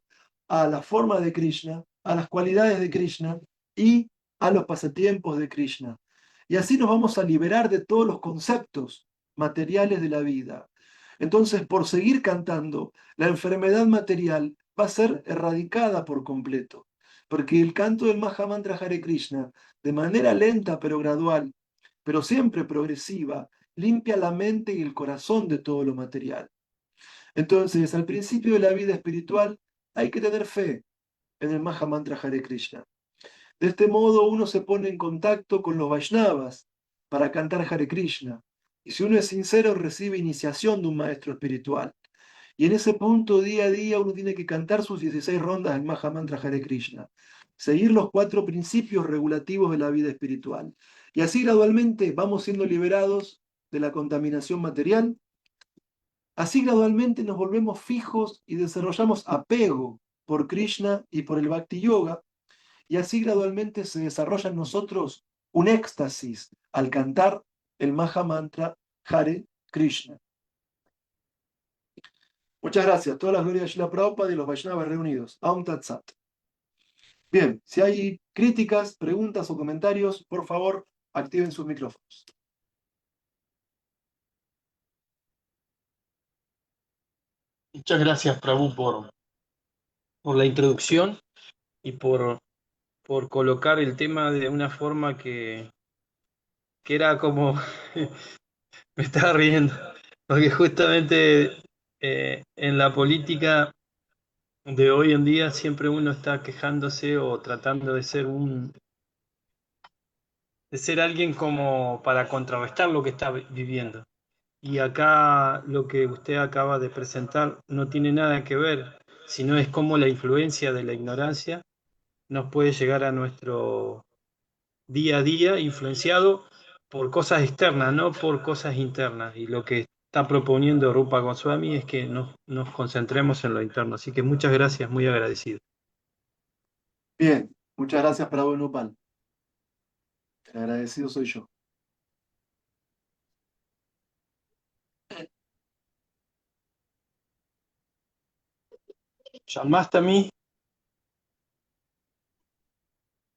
a la forma de Krishna, a las cualidades de Krishna y a los pasatiempos de Krishna. Y así nos vamos a liberar de todos los conceptos materiales de la vida. Entonces, por seguir cantando, la enfermedad material va a ser erradicada por completo. Porque el canto del Mahamantra Hare Krishna, de manera lenta pero gradual, pero siempre progresiva, limpia la mente y el corazón de todo lo material. Entonces, al principio de la vida espiritual, hay que tener fe en el Mahamantra Hare Krishna. De este modo, uno se pone en contacto con los Vaishnavas para cantar Hare Krishna. Y si uno es sincero, recibe iniciación de un maestro espiritual. Y en ese punto, día a día, uno tiene que cantar sus 16 rondas del Mahamantra Hare Krishna. Seguir los 4 principios regulativos de la vida espiritual. Y así gradualmente vamos siendo liberados de la contaminación material. Así gradualmente nos volvemos fijos y desarrollamos apego por Krishna y por el Bhakti Yoga. Y así gradualmente se desarrolla en nosotros un éxtasis al cantar el Mahamantra Hare Krishna. Muchas gracias. Todas las glorias de Srila Prabhupada y los Vaishnavas reunidos. Aum Tat Sat. Bien, si hay críticas, preguntas o comentarios, por favor, activen sus micrófonos. Muchas gracias, Prabhu, por la introducción y por colocar el tema de una forma que era como, me estaba riendo, porque justamente en la política de hoy en día siempre uno está quejándose o tratando de ser alguien como para contrarrestar lo que está viviendo. Y acá lo que usted acaba de presentar no tiene nada que ver, sino es cómo la influencia de la ignorancia nos puede llegar a nuestro día a día, influenciado por cosas externas, no por cosas internas. Y lo que está proponiendo Rupa Goswami es que nos concentremos en lo interno. Así que muchas gracias, muy agradecido. Bien, muchas gracias para Nopal. El agradecido soy yo. ¿Llamaste a mí?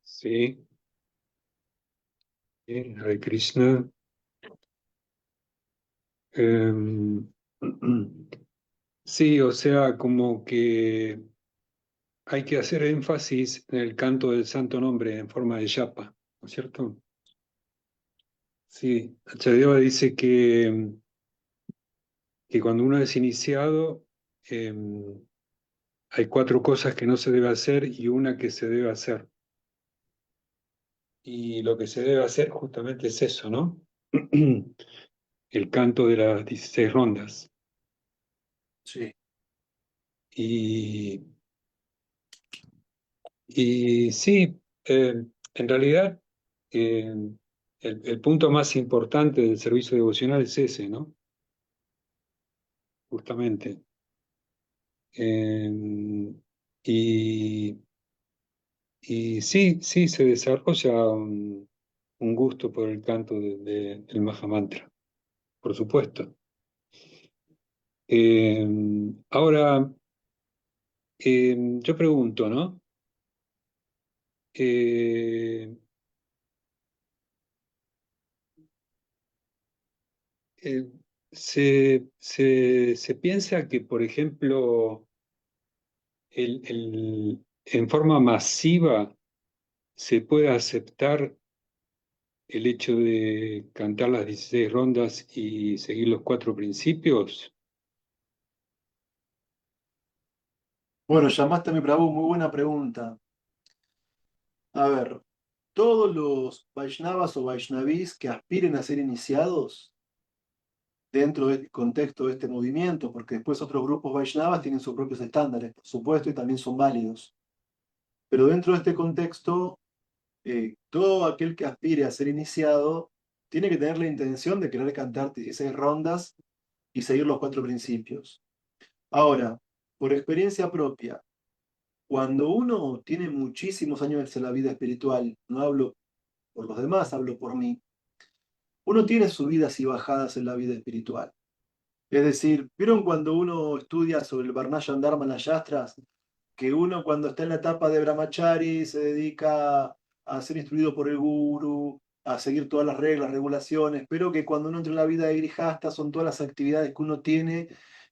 Sí, Hare Krishna. Em, sí, o sea, como que hay que hacer énfasis en el canto del santo nombre en forma de yapa, ¿no es cierto? Sí, Achadeva dice que cuando uno es iniciado, em, hay cuatro cosas que no se debe hacer y una que se debe hacer. Y lo que se debe hacer justamente es eso, ¿no? El canto de las 16 rondas. Sí. Y, y sí, en realidad eh, el punto más importante del servicio devocional es ese, ¿no? Justamente. Eh, y, y sí, sí, se desarrolla un gusto por el canto del Mahamantra, por supuesto. Ahora, yo pregunto, ¿no? Eh, eh, se piensa que, por ejemplo, en forma masiva se puede aceptar el hecho de cantar las 16 rondas y seguir los cuatro principios. Bueno, llamaste a mi Prabhu, muy buena pregunta. A ver, todos los Vaishnavas o Vaishnavis que aspiren a ser iniciados dentro del contexto de este movimiento, porque después otros grupos Vaishnavas tienen sus propios estándares, por supuesto, y también son válidos. Pero dentro de este contexto, todo aquel que aspire a ser iniciado tiene que tener la intención de querer cantar 16 rondas y seguir los cuatro principios. Ahora, por experiencia propia, cuando uno tiene muchísimos años en la vida espiritual, no hablo por los demás, hablo por mí, uno tiene subidas y bajadas en la vida espiritual. Es decir, ¿vieron cuando uno estudia sobre el Varnashram Dharma en las Yastras? Que uno cuando está en la etapa de Brahmachari se dedica a ser instruido por el guru, a seguir todas las reglas, regulaciones, pero que cuando uno entra en la vida de Grijasta son todas las actividades que uno tiene,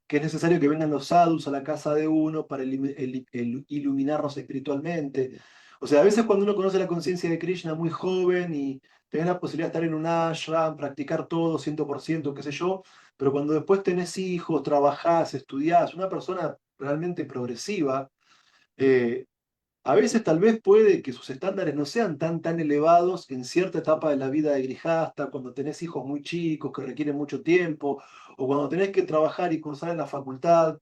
que es necesario que vengan los sadhus a la casa de uno para iluminarnos espiritualmente. O sea, a veces cuando uno conoce la conciencia de Krishna muy joven y tenés la posibilidad de estar en un ashram, practicar todo 100%, qué sé yo, pero cuando después tenés hijos, trabajás, estudiás, una persona realmente progresiva, eh, a veces tal vez puede que sus estándares no sean tan elevados en cierta etapa de la vida de Grijasta, cuando tenés hijos muy chicos que requieren mucho tiempo, o cuando tenés que trabajar y cursar en la facultad.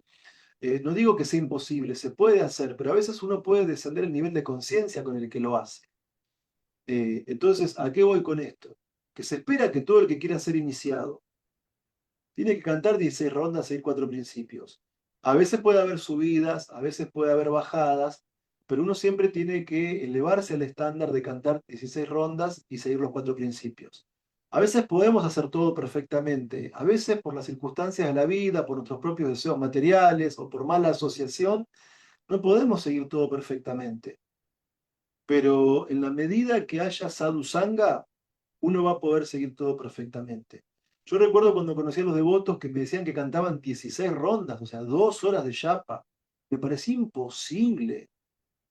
No digo que sea imposible, se puede hacer, pero a veces uno puede descender el nivel de conciencia con el que lo hace. Entonces, ¿a qué voy con esto? Que se espera que todo el que quiera ser iniciado tiene que cantar 16 rondas, seguir cuatro principios. A veces puede haber subidas, a veces puede haber bajadas, pero uno siempre tiene que elevarse al estándar de cantar 16 rondas y seguir los cuatro principios. A veces podemos hacer todo perfectamente, a veces por las circunstancias de la vida, por nuestros propios deseos materiales o por mala asociación, no podemos seguir todo perfectamente. Pero en la medida que haya sadhu sangha, uno va a poder seguir todo perfectamente. Yo recuerdo cuando conocí a los devotos que me decían que cantaban 16 rondas, o sea, 2 horas de yapa. Me parecía imposible,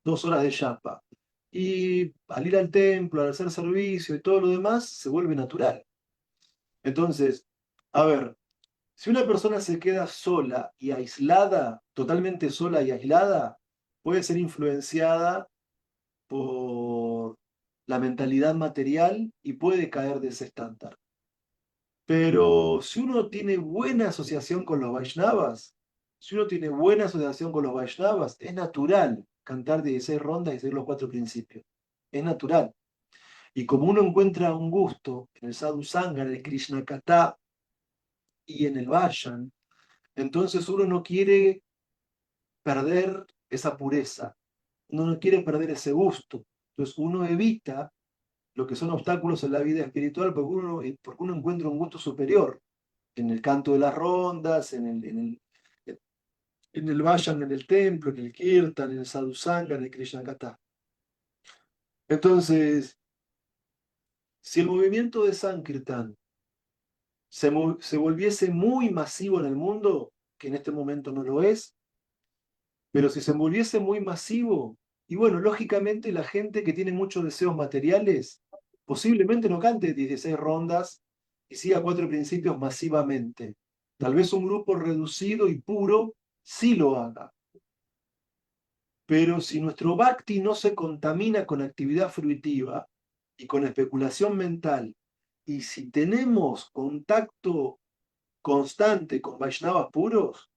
2 horas de yapa. Y al ir al templo, al hacer servicio y todo lo demás, se vuelve natural. Entonces, a ver, si una persona se queda sola y aislada, totalmente sola y aislada, puede ser influenciada por la mentalidad material y puede caer de ese estándar. Pero si uno tiene buena asociación con los Vaishnavas, si uno tiene buena asociación con los Vaishnavas, es natural cantar 16 rondas y seguir los cuatro principios. Es natural. Y como uno encuentra un gusto en el Sadhu Sanga, en el Krishna Katha y en el Vayan, entonces uno no quiere perder esa pureza, uno no quiere perder ese gusto. Entonces uno evita lo que son obstáculos en la vida espiritual porque uno encuentra un gusto superior en el canto de las rondas, en el Vayan, en el templo, en el Kirtan, en el Sadhusanga, en el Krishna Katha. Entonces, si el movimiento de Sankirtan se volviese muy masivo en el mundo, que en este momento no lo es, pero si se volviese muy masivo, y bueno, lógicamente la gente que tiene muchos deseos materiales, posiblemente no cante 16 rondas y siga cuatro principios masivamente. Tal vez un grupo reducido y puro sí lo haga. Pero si nuestro bhakti no se contamina con actividad fruitiva y con especulación mental, y si tenemos contacto constante con Vaishnavas puros,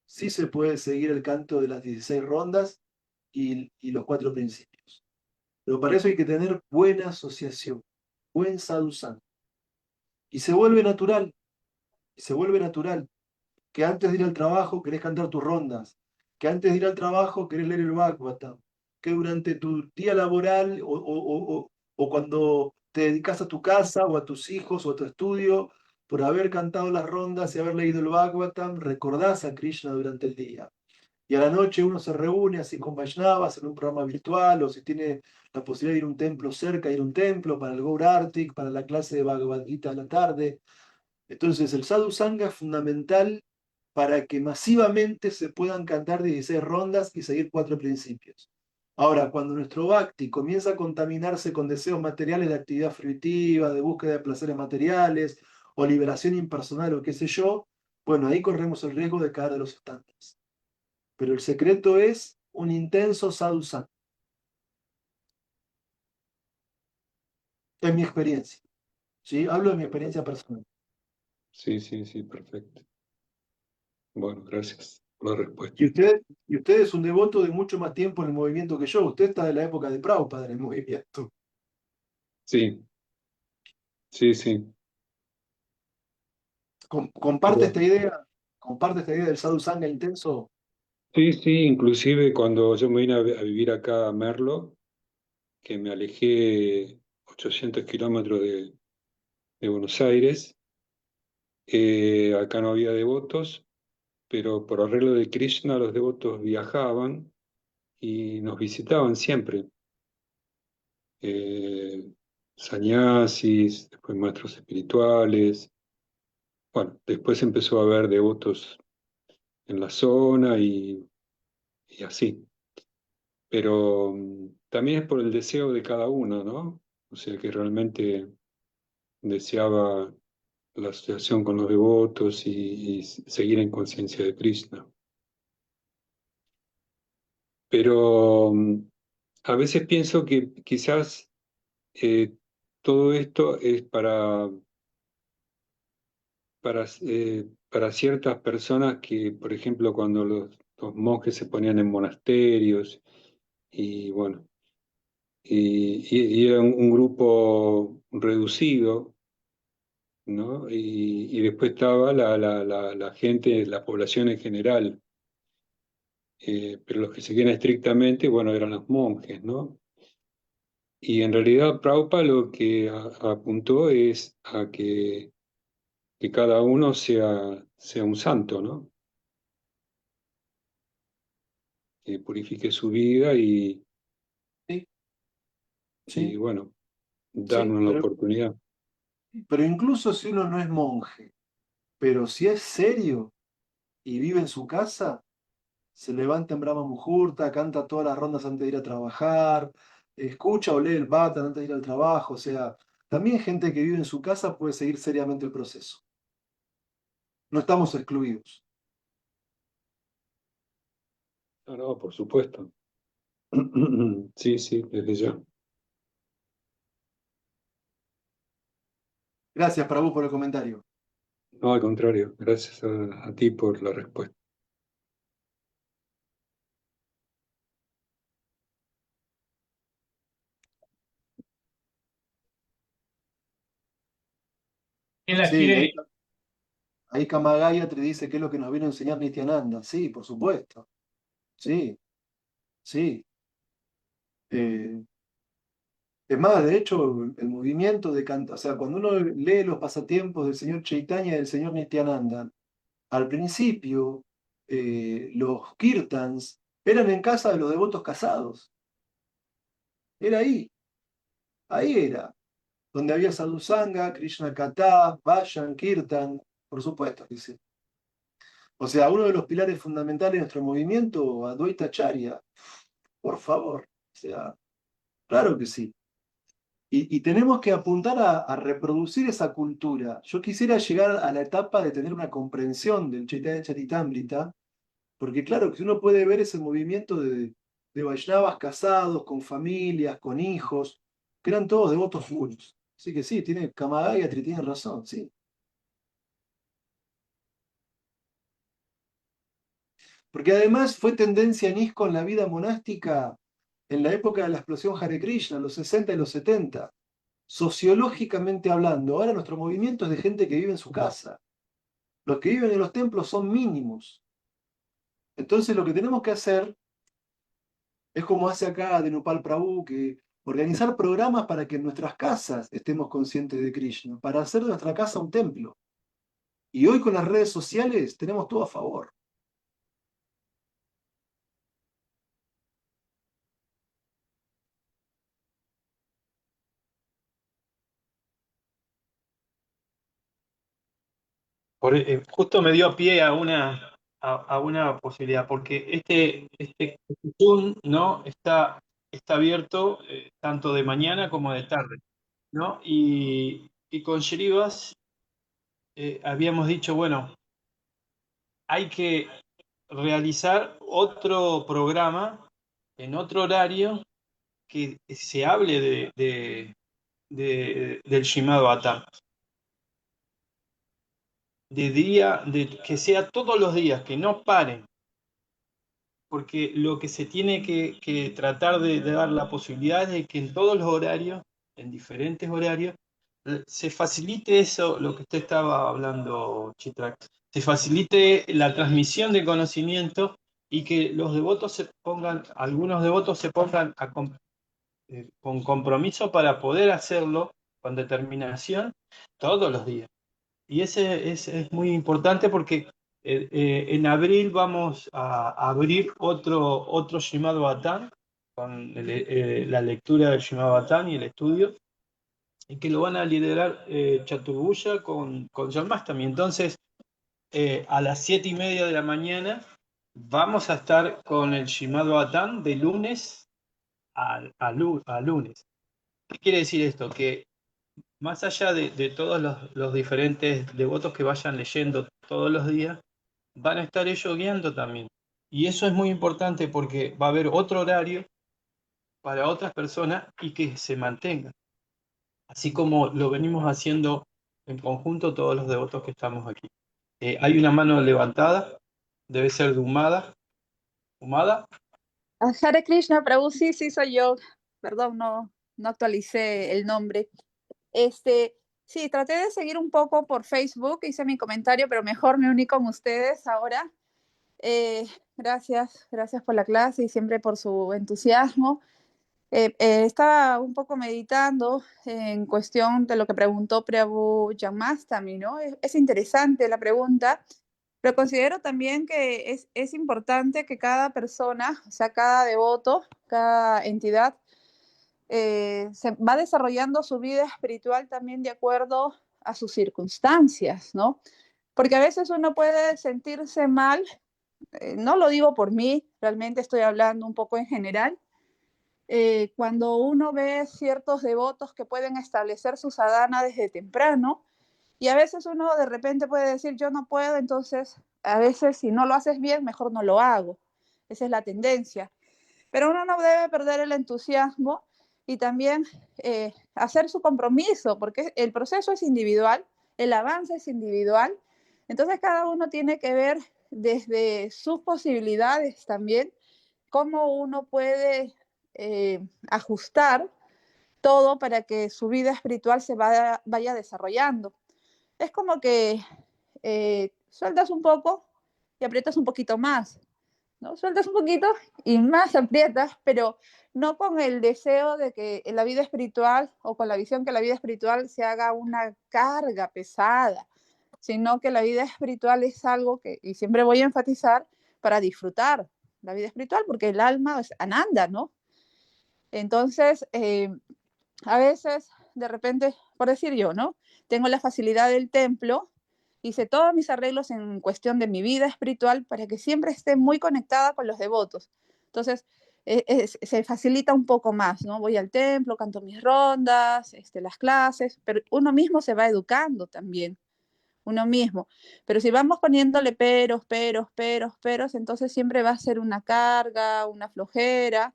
sí se puede seguir el canto de las 16 rondas y los cuatro principios. Pero para eso hay que tener buena asociación, buen sadhusanga. Y se vuelve natural, y se vuelve natural que antes de ir al trabajo querés cantar tus rondas, que antes de ir al trabajo querés leer el Bhagavatam, que durante tu día laboral o cuando te dedicas a tu casa o a tus hijos o a tu estudio, por haber cantado las rondas y haber leído el Bhagavatam, recordás a Krishna durante el día. Y a la noche uno se reúne así con Vaishnavas en un programa virtual, o si tiene la posibilidad de ir a un templo cerca, ir a un templo para el Gaur Artik, para la clase de Bhagavad Gita a la tarde. Entonces el Sadhu Sangha es fundamental para que masivamente se puedan cantar 16 rondas y seguir cuatro principios. Ahora, cuando nuestro bhakti comienza a contaminarse con deseos materiales de actividad fruitiva, de búsqueda de placeres materiales, o liberación impersonal o qué sé yo, bueno, ahí corremos el riesgo de caer de los estándares. Pero el secreto es un intenso sadhu sangha, en mi experiencia. ¿Sí? Hablo de mi experiencia personal. Sí, sí, sí, perfecto. Bueno, gracias por la respuesta. Y usted es un devoto de mucho más tiempo en el movimiento que yo. Usted está de la época de Prabhupada en el movimiento. Sí, sí, sí. Comparte esta Bueno, idea, comparte esta idea del sadhu sangha intenso. sí, sí, inclusive cuando yo me vine a vivir acá a Merlo, que me alejé 800 kilómetros de Buenos Aires, acá no había devotos, pero por arreglo de Krishna los devotos viajaban y nos visitaban siempre. Eh, Sannyasis, después maestros espirituales. Bueno, después empezó a haber devotos en la zona y así. Pero también es por el deseo de cada uno, ¿no? O sea, que realmente deseaba la asociación con los devotos y seguir en conciencia de Krishna. Pero a veces pienso que quizás eh, todo esto es para ciertas personas que, por ejemplo, cuando los monjes se ponían en monasterios y bueno, y era un grupo reducido, ¿no? Y después estaba la gente, la población en general, pero los que seguían estrictamente, bueno, eran los monjes, ¿no? Y en realidad Prabhupada lo que apuntó es a que cada uno sea un santo, ¿no? Que purifique su vida Sí, y sí, bueno, sí, darnos la oportunidad. pero incluso si uno no es monje, pero si es serio y vive en su casa, se levanta en Brahma Muhurta, canta todas las rondas antes de ir a trabajar, escucha o lee el Bhattan antes de ir al trabajo. O sea, también gente que vive en su casa puede seguir seriamente el proceso. No estamos excluidos. No, no, por supuesto. Sí, sí, desde ya. Gracias, Prabhu, por el comentario. No, al contrario, gracias a ti por la respuesta. ¿Quién la Sí, quiere? ahí Kamagayatri dice que es lo que nos viene a enseñar Nityananda. Sí, por supuesto. Sí, sí. Eh, es más, de hecho, el movimiento de canto, o sea, cuando uno lee los pasatiempos del señor Chaitanya y del señor Nityananda, al principio los kirtans eran en casa de los devotos casados. Era ahí era, donde había sadhusanga, Krishna Katha, Vayan, Kirtan, por supuesto que sí. O sea, uno de los pilares fundamentales de nuestro movimiento, Advaita Acharya, por favor. O sea, claro que sí. Y tenemos que apuntar a reproducir esa cultura. Yo quisiera llegar a la etapa de tener una comprensión del Chaitanya Charitamrita, porque claro que uno puede ver ese movimiento de Vaishnavas casados, con familias, con hijos, que eran todos devotos puros. Así que sí, tiene Kamagayatri, tiene razón, sí. Porque además fue tendencia en ISKCON en la vida monástica en la época de la explosión Hare Krishna, los 60 y los 70. Sociológicamente hablando, ahora nuestro movimiento es de gente que vive en su casa. Los que viven en los templos son mínimos. Entonces lo que tenemos que hacer es como hace acá Dhenupal Prabhu, que organizar programas para que en nuestras casas estemos conscientes de Krishna, para hacer de nuestra casa un templo. Y hoy con las redes sociales tenemos todo a favor. Justo me dio pie a una posibilidad, porque este Zoom, ¿no? Está abierto tanto de mañana como de tarde, ¿no? Y con Sherivas habíamos dicho, bueno, hay que realizar otro programa en otro horario que se hable del Shimado Atam. Que sea todos los días, que no paren, porque lo que se tiene que tratar de dar la posibilidad es de que en todos los horarios, en diferentes horarios, se facilite eso, lo que usted estaba hablando, Chitrak, se facilite la transmisión de conocimiento y que los devotos algunos devotos se pongan con compromiso para poder hacerlo con determinación todos los días. Y ese es muy importante porque en abril vamos a abrir otro Shrimad Bhattan con la lectura del Shrimad Bhattan y el estudio, y que lo van a liderar Chaturvusha con Janmastami. Entonces, a las 7:30 de la mañana vamos a estar con el Shrimad Bhattan de lunes a lunes. ¿Qué quiere decir esto? Que más allá de todos los diferentes devotos que vayan leyendo todos los días, van a estar ellos guiando también. Y eso es muy importante porque va a haber otro horario para otras personas y que se mantenga. Así como lo venimos haciendo en conjunto todos los devotos que estamos aquí. Hay una mano levantada, debe ser de Humada. ¿Humada? Hare Krishna, Prabhu, sí, sí, soy yo. Perdón, no actualicé el nombre. Sí, traté de seguir un poco por Facebook, hice mi comentario, pero mejor me uní con ustedes ahora. Gracias por la clase y siempre por su entusiasmo. Estaba un poco meditando en cuestión de lo que preguntó Prabhu Janmastami, ¿no? Es interesante la pregunta, pero considero también que es importante que cada persona, o sea, cada devoto, cada entidad, se va desarrollando su vida espiritual también de acuerdo a sus circunstancias, ¿no? Porque a veces uno puede sentirse mal, no lo digo por mí, realmente estoy hablando un poco en general, cuando uno ve ciertos devotos que pueden establecer su sadhana desde temprano, y a veces uno de repente puede decir, yo no puedo, entonces a veces si no lo haces bien, mejor no lo hago. Esa es la tendencia. Pero uno no debe perder el entusiasmo y también hacer su compromiso, porque el proceso es individual, el avance es individual, entonces cada uno tiene que ver desde sus posibilidades también cómo uno puede ajustar todo para que su vida espiritual se vaya desarrollando. Es como que sueltas un poco y aprietas un poquito más, ¿no? Sueltas un poquito y más aprietas, pero no con el deseo de que la vida espiritual o con la visión que la vida espiritual se haga una carga pesada, sino que la vida espiritual es algo que, y siempre voy a enfatizar, para disfrutar la vida espiritual, porque el alma es ananda, ¿no? Entonces, a veces, de repente, por decir yo, ¿no? Tengo la facilidad del templo, hice todos mis arreglos en cuestión de mi vida espiritual para que siempre esté muy conectada con los devotos. Entonces, se facilita un poco más, ¿no? Voy al templo, canto mis rondas, las clases, pero uno mismo se va educando también, uno mismo. Pero si vamos poniéndole peros, entonces siempre va a ser una carga, una flojera,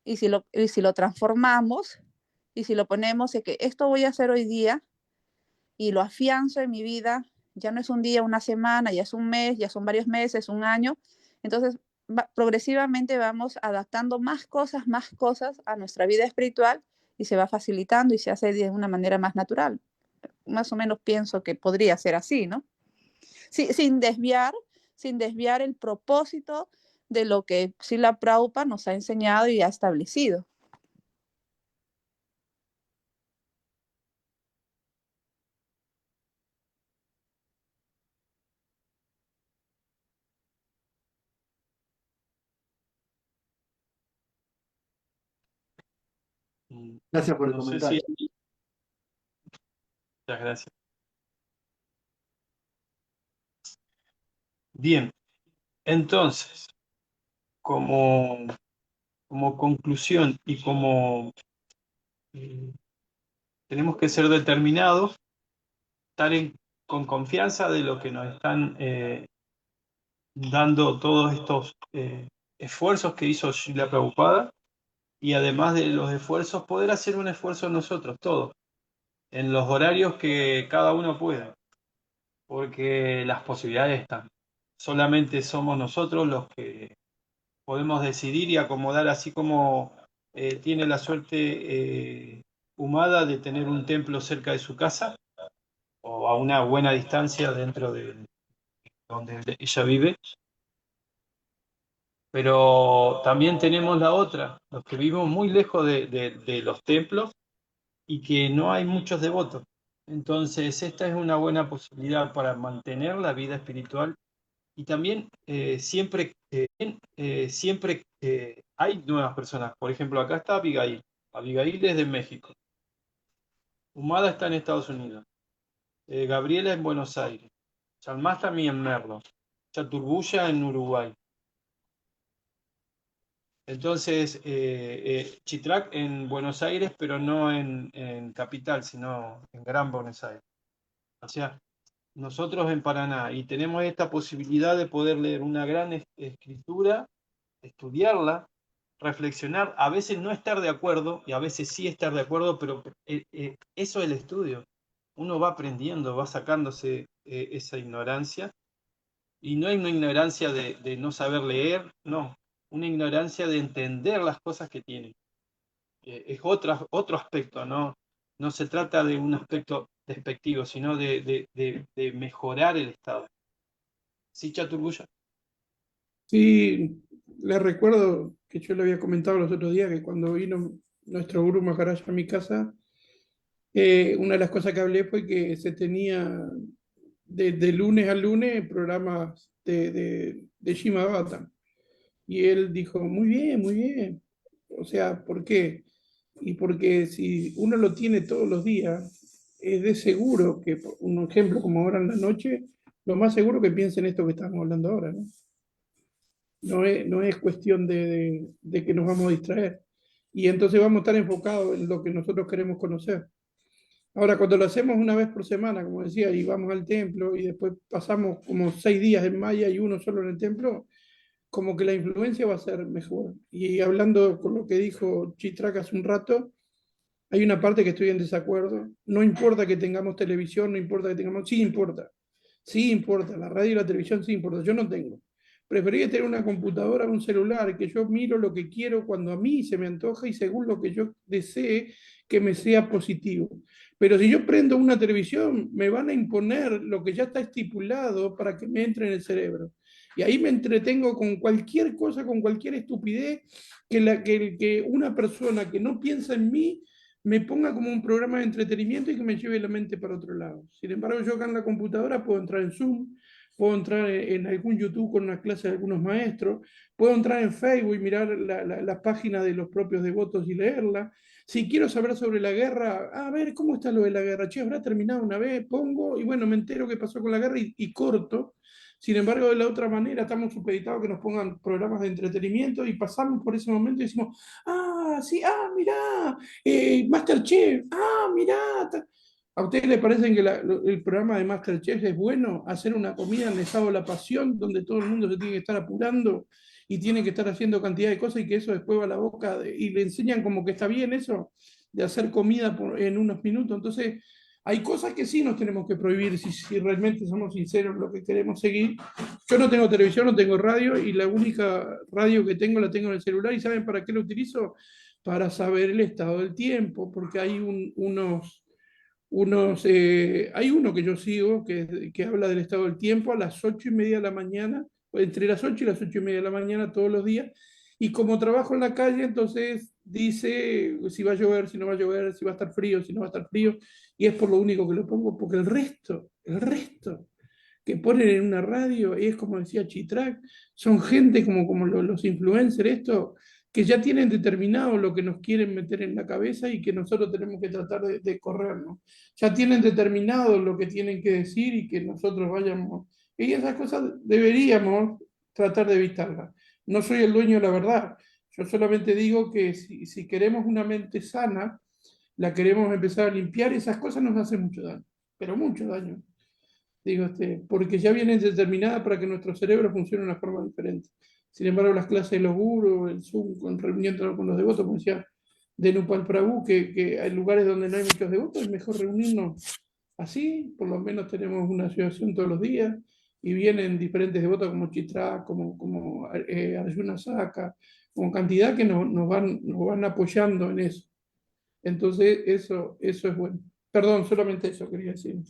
y si lo transformamos, y si lo ponemos de que esto voy a hacer hoy día, y lo afianzo en mi vida, ya no es un día, una semana, ya es un mes, ya son varios meses, un año, entonces progresivamente vamos adaptando más cosas a nuestra vida espiritual y se va facilitando y se hace de una manera más natural. Más o menos pienso que podría ser así, ¿no? Sí, sin desviar el propósito de lo que Srila Prabhupada nos ha enseñado y ha establecido. Gracias por el No sé comentario. si... Muchas gracias. Bien, entonces, como conclusión y como tenemos que ser determinados, estar con confianza de lo que nos están dando todos estos esfuerzos que hizo Srila Prabhupada, y además de los esfuerzos, poder hacer un esfuerzo nosotros, todos, en los horarios que cada uno pueda, porque las posibilidades están. Solamente somos nosotros los que podemos decidir y acomodar, así como tiene la suerte Humada de tener un templo cerca de su casa o a una buena distancia dentro de donde ella vive. Pero también tenemos la otra, los que vivimos muy lejos de los templos y que no hay muchos devotos. Entonces, esta es una buena posibilidad para mantener la vida espiritual. Y también siempre hay nuevas personas. Por ejemplo, acá está Abigail. Abigail es de México. Humada está en Estados Unidos. Gabriela en Buenos Aires. Chalmás también en Merlo. Chaturbuya en Uruguay. Entonces, Chitrak en Buenos Aires, pero no en Capital, sino en Gran Buenos Aires. O sea, nosotros en Paraná, y tenemos esta posibilidad de poder leer una gran escritura, estudiarla, reflexionar, a veces no estar de acuerdo, y a veces sí estar de acuerdo, pero eso es el estudio. Uno va aprendiendo, va sacándose esa ignorancia, y no hay una ignorancia de no saber leer, no, una ignorancia de entender las cosas que tienen. Es otro aspecto, ¿no? No se trata de un aspecto despectivo, sino de mejorar el estado. ¿Sí, Chaturbuya? Sí, le recuerdo que yo le había comentado los otros días que cuando vino nuestro Guru Maharaj a mi casa, una de las cosas que hablé fue que se tenía de lunes a lunes programas de Srimad Bhagavatam. Y él dijo, muy bien, muy bien. O sea, ¿por qué? Y porque si uno lo tiene todos los días, es de seguro que, por un ejemplo como ahora en la noche, lo más seguro que piensen esto que estamos hablando ahora, ¿no? No es cuestión de que nos vamos a distraer. Y entonces vamos a estar enfocados en lo que nosotros queremos conocer. Ahora, cuando lo hacemos una vez por semana, como decía, y vamos al templo y después pasamos como 6 días en Maya y uno solo en el templo, como que la influencia va a ser mejor. Y hablando con lo que dijo Chitrak hace un rato, hay una parte que estoy en desacuerdo. No importa que tengamos televisión, no importa que tengamos... Sí importa. Sí importa. La radio y la televisión sí importa. Yo no tengo. Preferiría tener una computadora o un celular, que yo miro lo que quiero cuando a mí se me antoja y según lo que yo desee que me sea positivo. Pero si yo prendo una televisión, me van a imponer lo que ya está estipulado para que me entre en el cerebro. Y ahí me entretengo con cualquier cosa, con cualquier estupidez que una persona que no piensa en mí me ponga como un programa de entretenimiento y que me lleve la mente para otro lado. Sin embargo, yo acá en la computadora puedo entrar en Zoom, puedo entrar en algún YouTube con una clase de algunos maestros, puedo entrar en Facebook y mirar la página de los propios devotos y leerla. Si quiero saber sobre la guerra, a ver, ¿cómo está lo de la guerra? Che, ¿habrá terminado una vez? Pongo y bueno, me entero qué pasó con la guerra y corto. Sin embargo, de la otra manera, estamos supeditados que nos pongan programas de entretenimiento y pasamos por ese momento y decimos, ah, sí, ah, mirá, Masterchef, ah, mirá. ¿A ustedes les parece que el programa de Masterchef es bueno? Hacer una comida en estado de la pasión, donde todo el mundo se tiene que estar apurando y tiene que estar haciendo cantidad de cosas y que eso después va a la boca y le enseñan como que está bien eso, de hacer comida en unos minutos. Entonces, hay cosas que sí nos tenemos que prohibir si realmente somos sinceros en lo que queremos seguir. Yo no tengo televisión, no tengo radio y la única radio que tengo la tengo en el celular. ¿Y saben para qué lo utilizo? Para saber el estado del tiempo, porque hay hay uno que yo sigo que habla del estado del tiempo a las 8:30 de la mañana, entre las 8 y las 8:30 de la mañana todos los días. Y como trabajo en la calle, entonces dice si va a llover, si no va a llover, si va a estar frío, si no va a estar frío. Y es por lo único que lo pongo, porque el resto que ponen en una radio, y es como decía Chitrak, son gente como los influencers, esto, que ya tienen determinado lo que nos quieren meter en la cabeza y que nosotros tenemos que tratar de corrernos. Ya tienen determinado lo que tienen que decir y que nosotros vayamos. Y esas cosas deberíamos tratar de evitarlas. No soy el dueño de la verdad. Yo solamente digo que si queremos una mente sana, la queremos empezar a limpiar, esas cosas nos hacen mucho daño, pero mucho daño. Digo, porque ya vienen determinadas para que nuestro cerebro funcione de una forma diferente. Sin embargo, las clases de los gurús, el Zoom, con reunión con los devotos, como decía de Nupal Prabhu, que hay lugares donde no hay muchos devotos, es mejor reunirnos así, por lo menos tenemos una asociación todos los días, y vienen diferentes devotos como Chitra, como Arjuna Saka, con cantidad que nos van apoyando en eso. Entonces, eso es bueno. Perdón, solamente eso quería decir.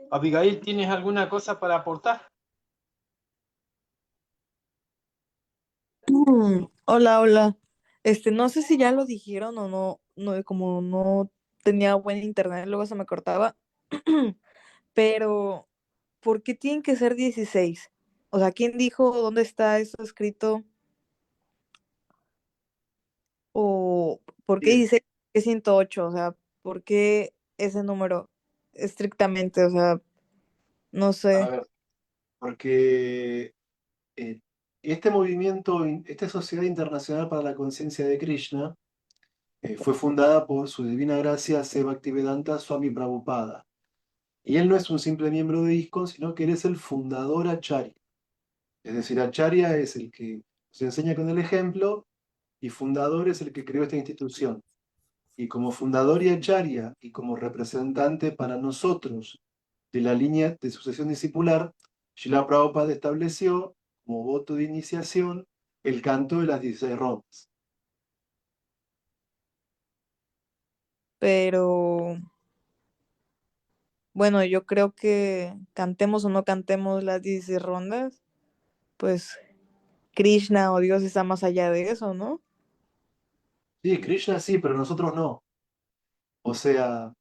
Abigail, ¿tienes alguna cosa para aportar? Hola, hola. No sé si ya lo dijeron o no, no, como no tenía buen internet, luego se me cortaba, pero ¿por qué tienen que ser 16? O sea, ¿quién dijo dónde está eso escrito? ¿O por qué Bien, dice que 108? O sea, ¿por qué ese número estrictamente? O sea, no a sé. ver, porque este movimiento, esta Sociedad Internacional para la Conciencia de Krishna, fue fundada por su divina gracia Se Bhaktivedanta Swami Prabhupada. Y él no es un simple miembro de ISKCON, sino que él es el fundador Acharya. Es decir, Acharya es el que se enseña con el ejemplo y fundador es el que creó esta institución. Y como fundador y Acharya y como representante para nosotros de la línea de sucesión discipular, Srila Prabhupada estableció como voto de iniciación el canto de las 16 rondas. Pero bueno, yo creo que cantemos o no cantemos las 16 rondas, pues Krishna o Dios está más allá de eso, ¿no? Sí, Krishna sí, pero nosotros no. O sea,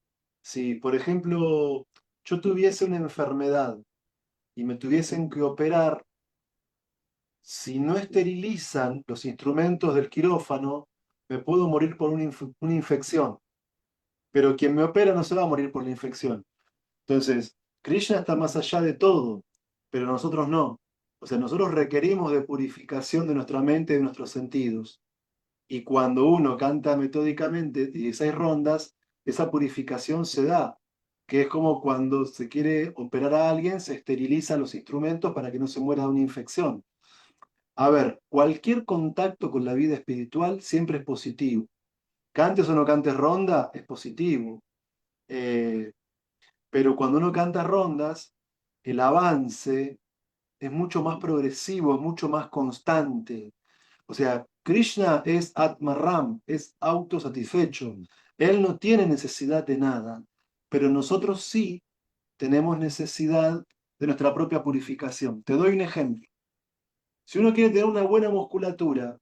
si por ejemplo yo tuviese una enfermedad y me tuviesen que operar, si no esterilizan los instrumentos del quirófano, me puedo morir por una infección. Pero quien me opera no se va a morir por la infección. Entonces, Krishna está más allá de todo, pero nosotros no. O sea, nosotros requerimos de purificación de nuestra mente y de nuestros sentidos. Y cuando uno canta metódicamente 16 rondas, esa purificación se da, que es como cuando se quiere operar a alguien, se esterilizan los instrumentos para que no se muera de una infección. A ver, cualquier contacto con la vida espiritual siempre es positivo. Cantes o no cantes ronda, es positivo. Eh, pero cuando uno canta rondas, el avance es mucho más progresivo, es mucho más constante. O sea, Krishna es Atmaram, es autosatisfecho. Él no tiene necesidad de nada, pero nosotros sí tenemos necesidad de nuestra propia purificación. Te doy un ejemplo. Si uno quiere tener una buena musculatura,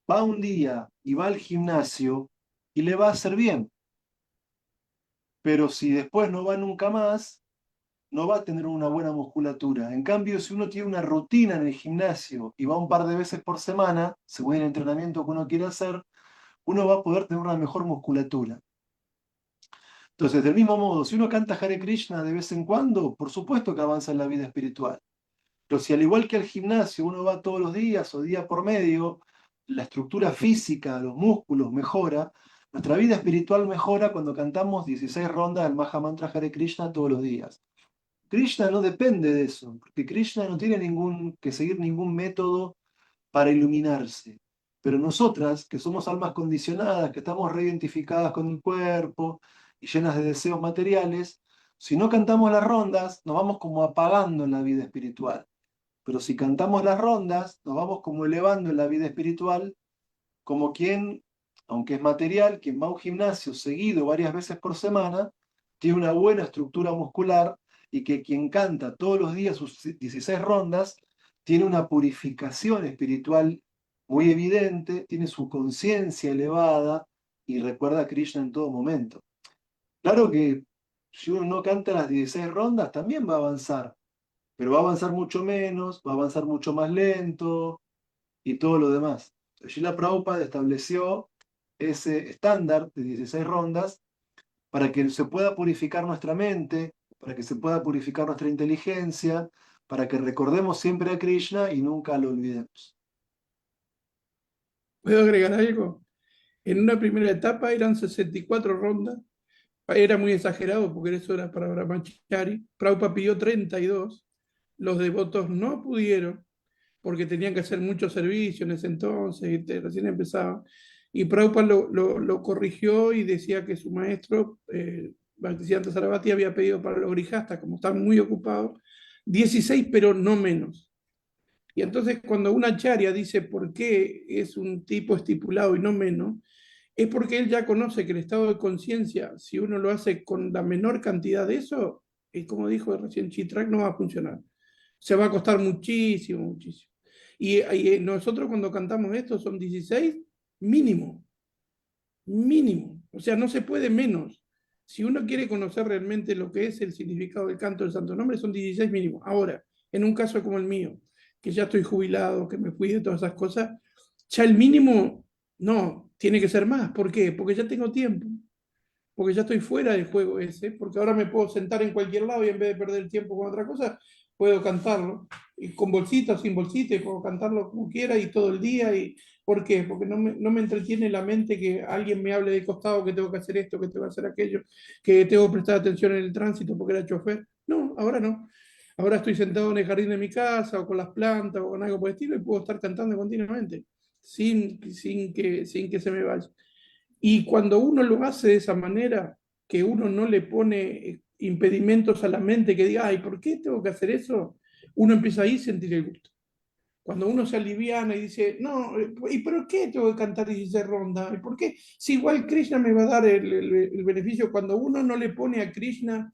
va un día y va al gimnasio y le va a hacer bien. Pero si después no va nunca más, no va a tener una buena musculatura. En cambio, si uno tiene una rutina en el gimnasio y va un par de veces por semana, según el entrenamiento que uno quiere hacer, uno va a poder tener una mejor musculatura. Entonces, del mismo modo, si uno canta Hare Krishna de vez en cuando, por supuesto que avanza en la vida espiritual. Pero si al igual que al gimnasio uno va todos los días o día por medio, la estructura física, los músculos mejora, nuestra vida espiritual mejora cuando cantamos 16 rondas del Maha Mantra Hare Krishna todos los días. Krishna no depende de eso, porque Krishna no tiene que seguir ningún método para iluminarse. Pero nosotras, que somos almas condicionadas, que estamos reidentificadas con el cuerpo y llenas de deseos materiales, si no cantamos las rondas, nos vamos como apagando en la vida espiritual. Pero si cantamos las rondas, nos vamos como elevando en la vida espiritual, como quien, aunque es material, quien va a un gimnasio seguido varias veces por semana, tiene una buena estructura muscular y que quien canta todos los días sus 16 rondas, tiene una purificación espiritual muy evidente, tiene su conciencia elevada y recuerda a Krishna en todo momento. Claro que si uno no canta las 16 rondas, también va a avanzar, pero va a avanzar mucho menos, va a avanzar mucho más lento y todo lo demás. Srila Prabhupada estableció ese estándar de 16 rondas para que se pueda purificar nuestra mente, para que se pueda purificar nuestra inteligencia, para que recordemos siempre a Krishna y nunca lo olvidemos. ¿Puedo agregar algo? En una primera etapa eran 64 rondas, era muy exagerado porque eso era para Brahmachari. Prabhupada pidió 32, los devotos no pudieron porque tenían que hacer mucho servicio en ese entonces, y recién empezaba. Y Prabhupada lo corrigió y decía que su maestro, Bhaktisiddhanta Sarasvati, había pedido para los grijastas, como están muy ocupados, 16, pero no menos. Y entonces cuando una acharya dice por qué es un tipo estipulado y no menos, es porque él ya conoce que el estado de conciencia, si uno lo hace con la menor cantidad de eso, como dijo recién Chitrak, no va a funcionar. Se va a costar muchísimo, muchísimo. Y nosotros cuando cantamos esto son 16 mínimo, mínimo. O sea, no se puede menos. Si uno quiere conocer realmente lo que es el significado del canto del Santo Nombre, son 16 mínimo. Ahora, en un caso como el mío, que ya estoy jubilado, que me fui de todas esas cosas, ya el mínimo, no, tiene que ser más. ¿Por qué? Porque ya tengo tiempo. Porque ya estoy fuera del juego ese, porque ahora me puedo sentar en cualquier lado y en vez de perder el tiempo con otra cosa, puedo cantarlo, y con bolsita o sin bolsita, y puedo cantarlo como quiera y todo el día. Y, ¿por qué? Porque no me entretiene la mente que alguien me hable de costado que tengo que hacer esto, que tengo que hacer aquello, que tengo que prestar atención en el tránsito porque era chofer. No, ahora no. Ahora estoy sentado en el jardín de mi casa o con las plantas o con algo por el estilo y puedo estar cantando continuamente, sin que se me vaya. Y cuando uno lo hace de esa manera, que uno no le pone impedimentos a la mente que diga, ay, ¿por qué tengo que hacer eso? Uno empieza ahí a sentir el gusto. Cuando uno se aliviana y dice, no, ¿y por qué tengo que cantar 16 rondas? ¿Y por qué? Si igual Krishna me va a dar el beneficio, cuando uno no le pone a Krishna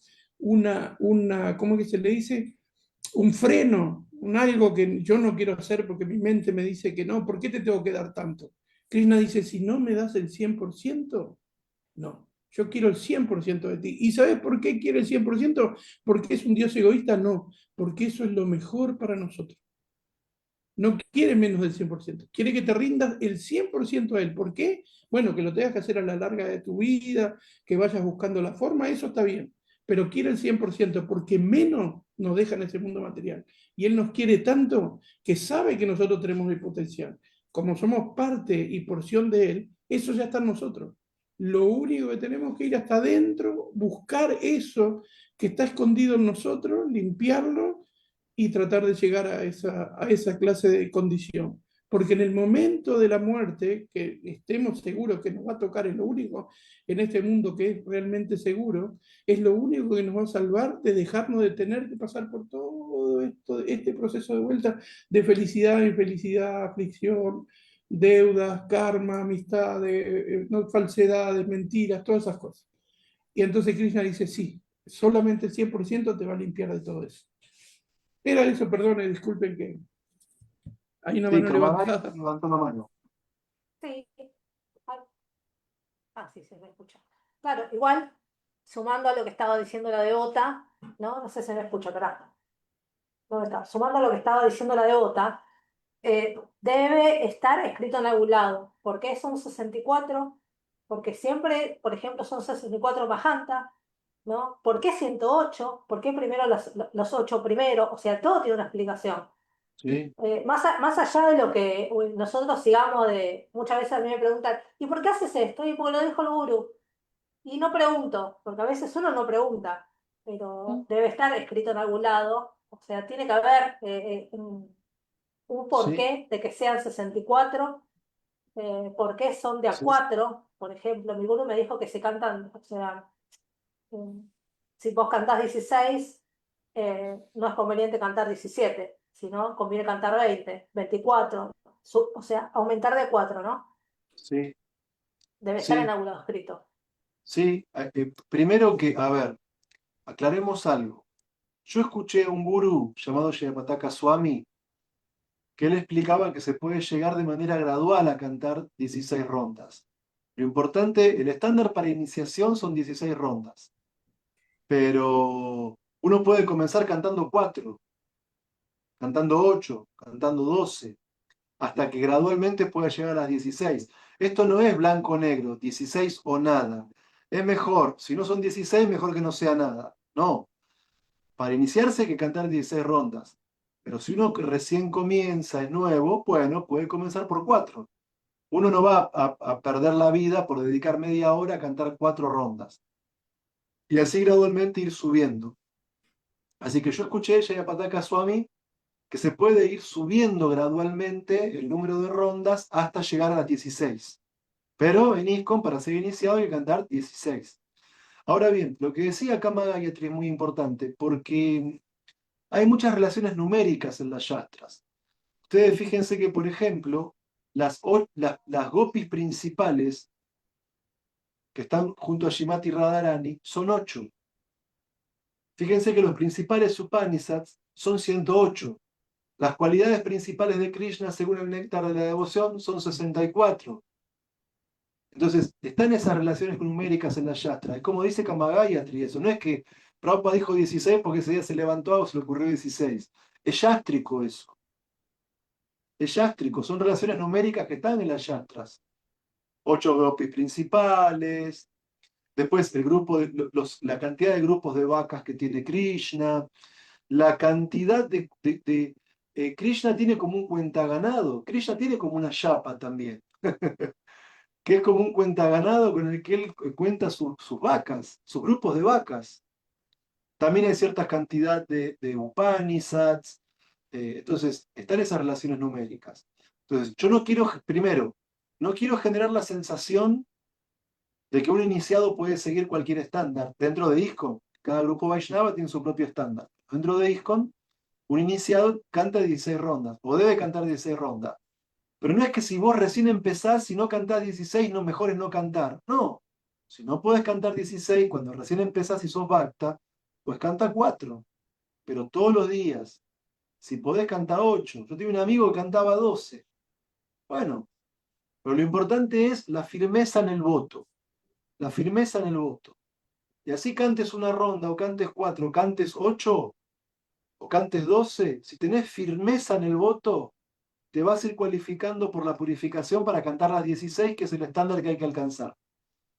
¿cómo que se le dice? Un freno, un algo que yo no quiero hacer porque mi mente me dice que no, ¿por qué te tengo que dar tanto? Krishna dice, si no me das el 100%, no, yo quiero el 100% de ti. ¿Y sabes por qué quiere el 100%? ¿Porque es un Dios egoísta? No, porque eso es lo mejor para nosotros. No quiere menos del 100%, quiere que te rindas el 100% a Él. ¿Por qué? Bueno, que lo tengas que hacer a la larga de tu vida, que vayas buscando la forma, eso está bien, pero quiere el 100% porque menos nos deja en ese mundo material. Y Él nos quiere tanto que sabe que nosotros tenemos el potencial. Como somos parte y porción de Él, eso ya está en nosotros. Lo único que tenemos que ir hasta adentro, buscar eso que está escondido en nosotros, limpiarlo y tratar de llegar a esa clase de condición. Porque en el momento de la muerte, que estemos seguros que nos va a tocar, es lo único en este mundo que es realmente seguro, es lo único que nos va a salvar de dejarnos de tener que pasar por todo esto, este proceso de vuelta de felicidad, infelicidad, aflicción, deudas, karma, amistades, no, falsedades, mentiras, todas esas cosas. Y entonces Krishna dice, sí, solamente el 100% te va a limpiar de todo eso. Era eso, perdone, disculpen que hay una Sí, mano Kamagaya levantada. levantó la mano. Sí. Sí, se me escucha. Claro, igual, sumando a lo que estaba diciendo la devota, ¿no? No sé si me escucha, carajo. ¿Dónde está? Sumando a lo que estaba diciendo la devota, debe estar escrito en algún lado. ¿Por qué son 64? Porque siempre, por ejemplo, son 64 Mahanta, ¿no? ¿Por qué 108? ¿Por qué primero los 8 primero? O sea, todo tiene una explicación. Sí, Más allá de lo que nosotros sigamos de... Muchas veces a mí me preguntan, ¿y por qué haces esto? Y porque lo dijo el gurú. Y no pregunto, porque a veces uno no pregunta, pero debe estar escrito en algún lado. O sea, tiene que haber un sí, porqué de que sean 64, por qué son de a sí, 4. Por ejemplo, mi gurú me dijo que se cantan, o sea, mm, si vos cantás 16, no es conveniente cantar 17, sino conviene cantar 20, 24, o sea, aumentar de 4, ¿no? sí, Debe estar en sí, algún lado escrito. sí. Primero que, a ver, aclaremos algo. Yo escuché a un gurú llamado Jayapataka Swami que él explicaba que se puede llegar de manera gradual a cantar 16 rondas. Lo importante, el estándar para iniciación son 16 rondas, pero uno puede comenzar cantando 4, cantando 8, cantando 12, hasta que gradualmente pueda llegar a las 16. Esto no es blanco-negro, 16 o nada. Es mejor, si no son 16, mejor que no sea nada. No, para iniciarse hay que cantar 16 rondas. Pero si uno recién comienza, es nuevo, bueno, puede comenzar por 4. Uno no va a perder la vida por dedicar media hora a cantar 4 rondas. Y así gradualmente ir subiendo. Así que yo escuché Jayapataka Swami que se puede ir subiendo gradualmente el número de rondas hasta llegar a las 16. Pero en ISKCON, para ser iniciado, hay que cantar 16. Ahora bien, lo que decía Kama Gayatri es muy importante, porque hay muchas relaciones numéricas en las yastras. Ustedes fíjense que, por ejemplo, las gopis principales que están junto a Shrimati Radharani son 8. Fíjense que los principales Upanishads son 108. Las cualidades principales de Krishna, según el néctar de la devoción, son 64. Entonces, están esas relaciones numéricas en la yastra. Es como dice Kamagayatri eso. No es que Prabhupada dijo 16 porque ese día se levantó o se le ocurrió 16. Es yástrico eso. Es yástrico. Son relaciones numéricas que están en las yastras. 8 gopis principales. Después, la cantidad de grupos de vacas que tiene Krishna. La cantidad Krishna tiene como un cuentaganado. Krishna tiene como una yapa también. Que es como un cuentaganado con el que él cuenta sus vacas, sus grupos de vacas. También hay cierta cantidad de Upanishads. Entonces, están esas relaciones numéricas. Entonces, yo no quiero, primero, no quiero generar la sensación de que un iniciado puede seguir cualquier estándar. Dentro de ISKCON, cada grupo Vaishnava tiene su propio estándar. Dentro de ISKCON, un iniciado canta 16 rondas, o debe cantar 16 rondas. Pero no es que si vos recién empezás y no cantás 16, no, mejor es no cantar. No. Si no podés cantar 16, cuando recién empezás y sos bhakta, pues canta 4. Pero todos los días. Si podés cantar 8. Yo tengo un amigo que cantaba 12. Bueno, pero lo importante es la firmeza en el voto. La firmeza en el voto. Y así cantes una ronda, o cantes 4, o cantes 8, o cantes 12. Si tenés firmeza en el voto, te vas a ir cualificando por la purificación para cantar las 16, que es el estándar que hay que alcanzar.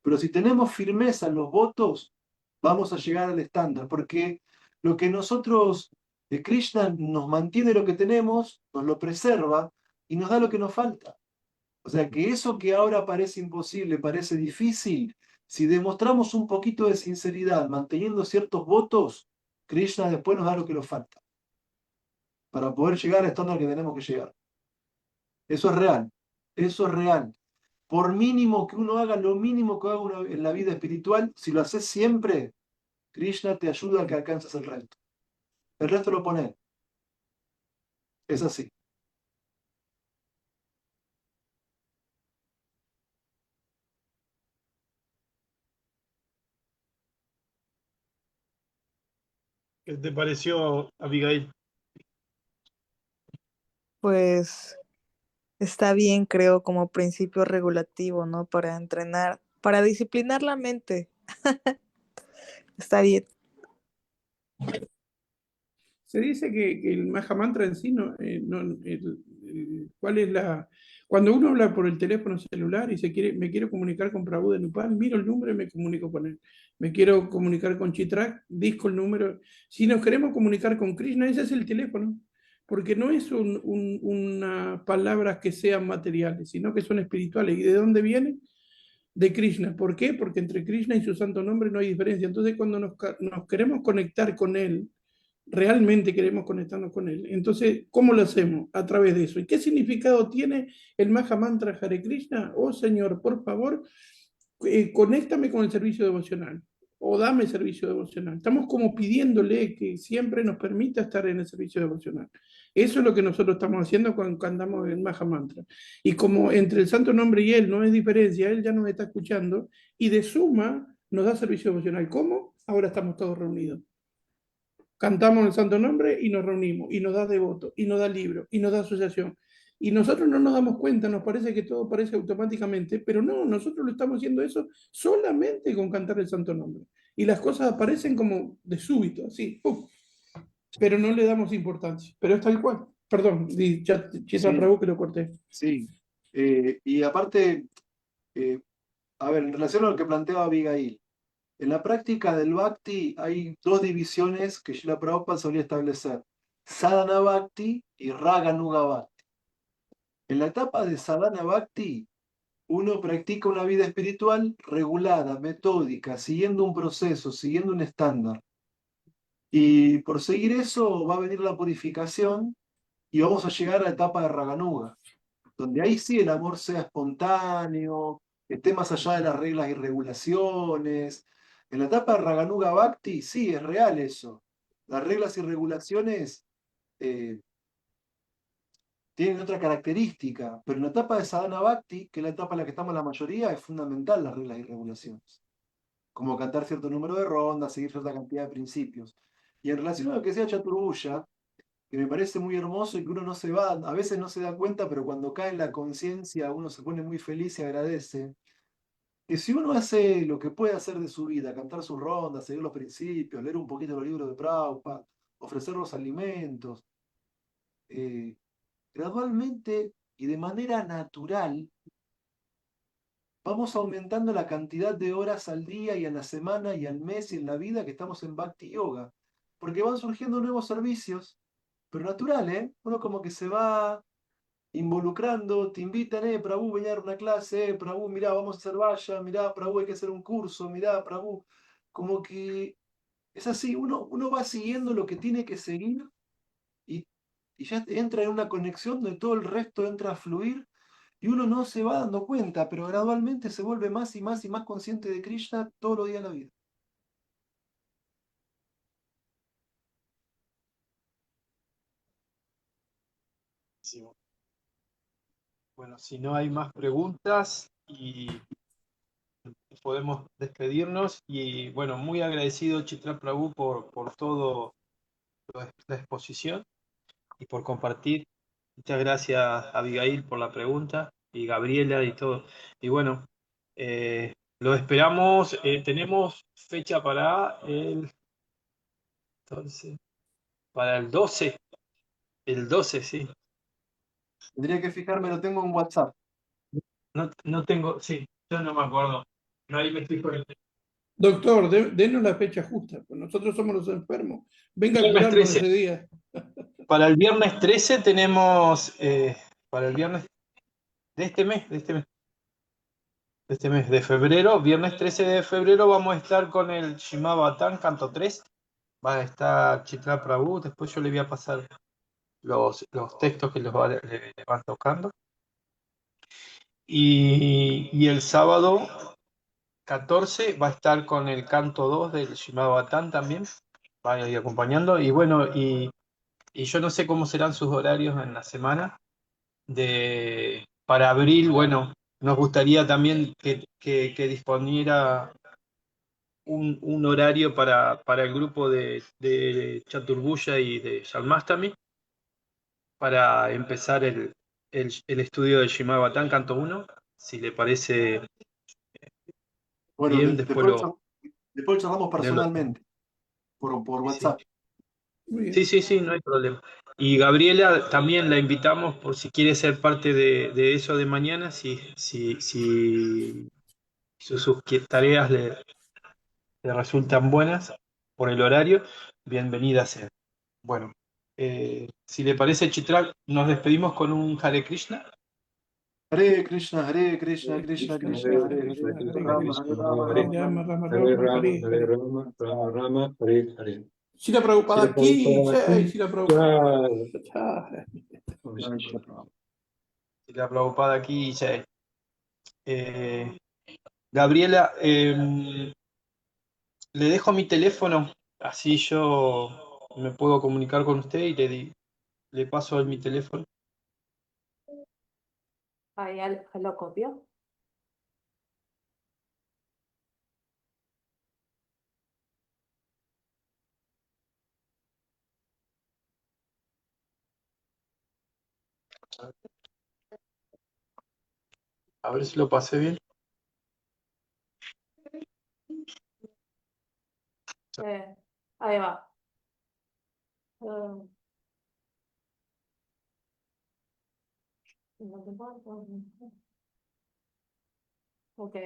Pero si tenemos firmeza en los votos, vamos a llegar al estándar, porque lo que nosotros, de Krishna nos mantiene lo que tenemos, nos lo preserva y nos da lo que nos falta. O sea que eso que ahora parece imposible, parece difícil, si demostramos un poquito de sinceridad, manteniendo ciertos votos, Krishna después nos da lo que nos falta para poder llegar al estándar que tenemos que llegar. Eso es real, eso es real. Por mínimo que uno haga, lo mínimo que haga uno en la vida espiritual, si lo haces siempre, Krishna te ayuda a que alcances el resto. El resto lo pone. Es así. ¿Qué te pareció, Abigail? Pues está bien, creo, como principio regulativo, ¿no? Para entrenar, para disciplinar la mente. Está bien. Se dice que el Mahamantra en sí, ¿cuál es la...? Cuando uno habla por el teléfono celular y me quiero comunicar con Prabhu de Nupal, miro el número y me comunico con él. Me quiero comunicar con Chitrak, disco el número. Si nos queremos comunicar con Krishna, ese es el teléfono, porque no es una palabras que sean materiales, sino que son espirituales. ¿Y de dónde vienen? De Krishna. ¿Por qué? Porque entre Krishna y su santo nombre no hay diferencia. Entonces, cuando nos queremos conectar con él, realmente queremos conectarnos con él. Entonces, ¿cómo lo hacemos? A través de eso. ¿Y qué significado tiene el Maha Mantra Hare Krishna? Oh Señor, por favor, conéctame con el servicio devocional o dame servicio devocional. Estamos como pidiéndole que siempre nos permita estar en el servicio devocional. Eso es lo que nosotros estamos haciendo cuando andamos en Maha Mantra. Y como entre el santo nombre y él no hay diferencia, él ya nos está escuchando y de suma nos da servicio devocional. ¿Cómo? Ahora estamos todos reunidos. Cantamos el santo nombre y nos reunimos, y nos da devoto, y nos da libro, y nos da asociación. Y nosotros no nos damos cuenta, nos parece que todo parece automáticamente, pero no, nosotros lo estamos haciendo eso solamente con cantar el santo nombre. Y las cosas aparecen como de súbito, así, ¡pum! Pero no le damos importancia. Pero es tal cual. Perdón, Chitra Sí, Prabhu que lo corté. sí. Y aparte, a ver, en relación a lo que planteaba Abigail, en la práctica del Bhakti hay dos divisiones que Srila Prabhupada solía establecer: Sadhana Bhakti y Raganuga Bhakti. En la etapa de Sadhana Bhakti, uno practica una vida espiritual regulada, metódica, siguiendo un proceso, siguiendo un estándar. Y por seguir eso va a venir la purificación y vamos a llegar a la etapa de Raganuga, donde ahí sí el amor sea espontáneo, esté más allá de las reglas y regulaciones. En la etapa de Raganuga Bhakti, sí, es real eso. Las reglas y regulaciones eh, tienen otra característica, pero en la etapa de Sadhana Bhakti, que es la etapa en la que estamos la mayoría, es fundamental las reglas y regulaciones. Como cantar cierto número de rondas, seguir cierta cantidad de principios. Y en relación a lo que sea Chaturvya, que me parece muy hermoso y que uno no se va, a veces no se da cuenta, pero cuando cae en la conciencia uno se pone muy feliz y agradece. Que si uno hace lo que puede hacer de su vida, cantar sus rondas, seguir los principios, leer un poquito los libros de Prabhupada, ofrecer los alimentos, eh, gradualmente y de manera natural vamos aumentando la cantidad de horas al día y a la semana y al mes y en la vida que estamos en Bhakti Yoga. Porque van surgiendo nuevos servicios, pero natural, ¿eh? Uno como que se va involucrando, te invitan, Prabhu, ven a dar una clase, Prabhu, mirá, vamos a hacer vaya, mirá, Prabhu, hay que hacer un curso, mirá, Prabhu. Como que es así, uno va siguiendo lo que tiene que seguir y, y ya entra en una conexión donde todo el resto entra a fluir y uno no se va dando cuenta, pero gradualmente se vuelve más y más y más consciente de Krishna todos los días de la vida. Sí. Bueno, si no hay más preguntas y podemos despedirnos. Y bueno, muy agradecido Chitra Prabhu por todo la exposición y por compartir. Muchas gracias Abigail por la pregunta y Gabriela y todo. Y bueno, lo esperamos. Tenemos fecha entonces, para el 12. El 12, sí. Tendría que fijarme, lo tengo en WhatsApp. No tengo, sí, yo no me acuerdo. No, ahí me fijo en el Doctor, denos la fecha justa, pues nosotros somos los enfermos. Venga a viernes curarnos 13. ese día. Para el viernes 13 tenemos, para el viernes de este mes, de febrero, viernes 13 de febrero, vamos a estar con el Shima Batán, canto 3. Va a estar Chitra Prabhu, después yo le voy a pasar los textos que le van tocando. Y el sábado 14 va a estar con el canto 2 del Shima Batán también, va a ir acompañando. Y bueno, y yo no sé cómo serán sus horarios en la semana. Para abril, bueno, nos gustaría también que disponiera un horario para el grupo de Chaturbuya y de Shalmastami para empezar el estudio del Shima Batán, canto 1. Si le parece Bueno, bien, después después lo charlamos personalmente, por sí, WhatsApp. Muy bien. sí, no hay problema. Y Gabriela también la invitamos por si quiere ser parte de eso de mañana, si sus tareas le resultan buenas por el horario, bienvenida sea. Bueno, si le parece, Chitrak, nos despedimos con un Hare Krishna. Hare Krishna, Hare Krishna, Hare Krishna Krishna, Krishna, Hare Hare Krishna, Hare, Hare Rama Krishna, Hare Rama, Hare Rama Rama, Rama. Rama Hare Rama, Rama, Hare Hare Hare. Rama, Rama Rama, Hare Hare. Srila Prabhupada Srila aquí, Prabhupada Jai, ki Srila Prabhupada. jai. Jai. Si la Prabhupada aquí ya. Gabriela, le dejo mi teléfono, así yo me puedo comunicar con usted y le paso mi teléfono. Ahí lo copio. A ver si lo pasé bien. Ahí va. Eh, ok.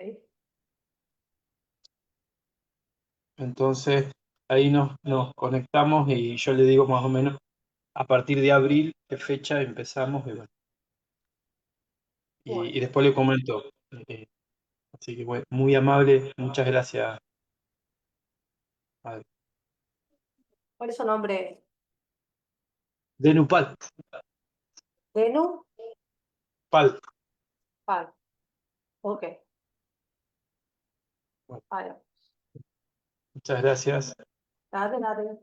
Entonces ahí nos conectamos y yo le digo más o menos a partir de abril qué fecha empezamos. Y, bueno, Bueno, y después le comento. Así que bueno, muy amable, muchas gracias. ¿cuál es su nombre? Denupal, Denu. Pal. Vale. Ok. Bueno, Vale. muchas gracias. Nada, nada.